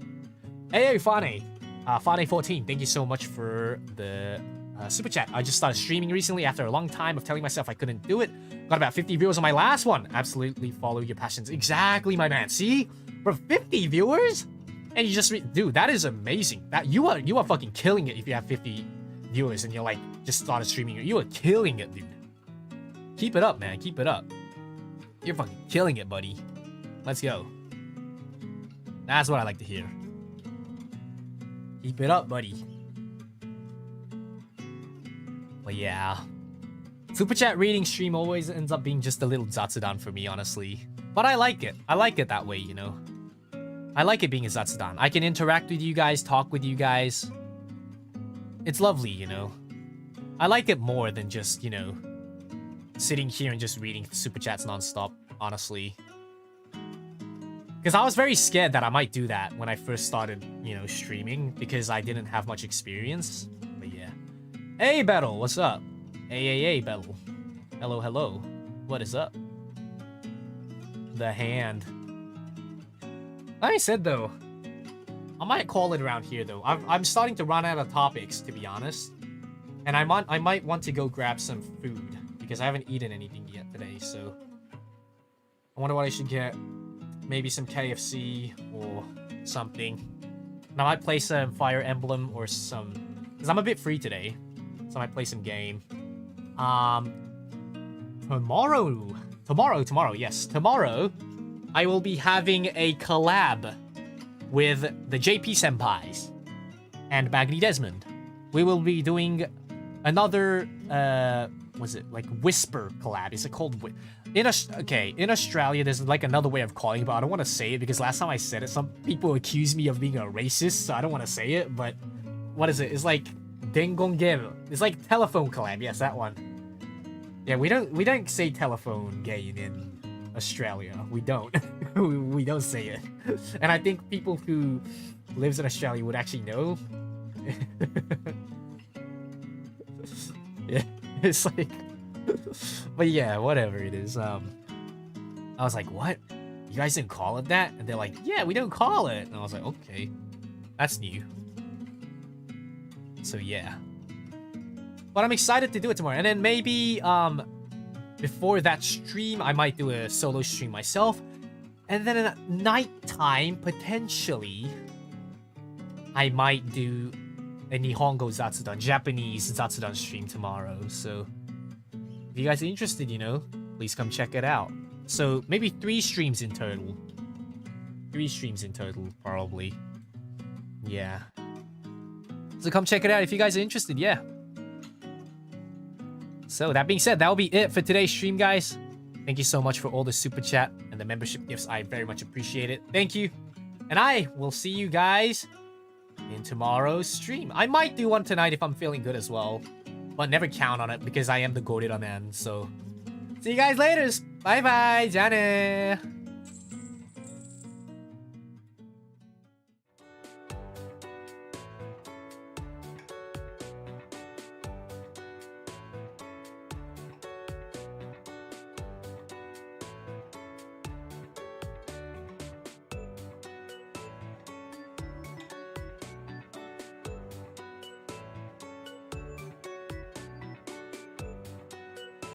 Hey, Fane! Fane14, thank you so much for the super chat. I just started streaming recently after a long time of telling myself I couldn't do it. Got about 50 viewers on my last one. Absolutely follow your passions. Exactly, my man. See? For 50 viewers? And you just dude, that is amazing. That you are fucking killing it if you have 50 viewers and you're like just started streaming. You are killing it, dude. Keep it up, man. Keep it up. You're fucking killing it, buddy. Let's go. That's what I like to hear. Keep it up, buddy. But yeah. Super chat reading stream always ends up being just a little zatsudan for me, honestly. But I like it. I like it that way, you know. I like it being a zatsudan. I can interact with you guys, talk with you guys. It's lovely, you know. I like it more than just, you know, sitting here and just reading super chats nonstop, honestly. Because I was very scared that I might do that when I first started, you know, streaming, because I didn't have much experience. But yeah. Hey, Battle, what's up? Hey, Battle. Hello, hello. What is up? The hand. Like I said, though, I might call it around here, though. I'm starting to run out of topics, to be honest. And I might want to go grab some food, because I haven't eaten anything yet today, so... I wonder what I should get. Maybe some KFC or something. And I might play some Fire Emblem or some... Because I'm a bit free today, so I might play some game. Tomorrow, yes. Tomorrow, I will be having a collab with the JP Senpais and Bagni Desmond. We will be doing another, was it like Whisper collab? Is it called in Australia, there's like another way of calling it, but I don't want to say it because last time I said it, some people accused me of being a racist, so I don't want to say it, but what is it? It's like Dengongel. It's like telephone collab. Yes, that one. Yeah, we don't say telephone game in Australia. We don't. we don't say it. And I think people who lives in Australia would actually know. Yeah, it's like, but yeah, whatever it is. I was like, what? You guys didn't call it that? And they're like, yeah, we don't call it. And I was like, okay, that's new. So yeah. But I'm excited to do it tomorrow. And then maybe before that stream, I might do a solo stream myself. And then at nighttime, potentially, I might do a Nihongo Zatsudan, Japanese Zatsudan stream tomorrow. So if you guys are interested, you know, please come check it out. So maybe 3 streams in total. 3 streams in total, probably. Yeah. So come check it out if you guys are interested, yeah. So that being said, that will be it for today's stream, guys. Thank you so much for all the super chat and the membership gifts. I very much appreciate it. Thank you. And I will see you guys in tomorrow's stream. I might do one tonight if I'm feeling good as well. but never count on it because I am the gladiator man. So, see you guys later. Bye bye. じゃあね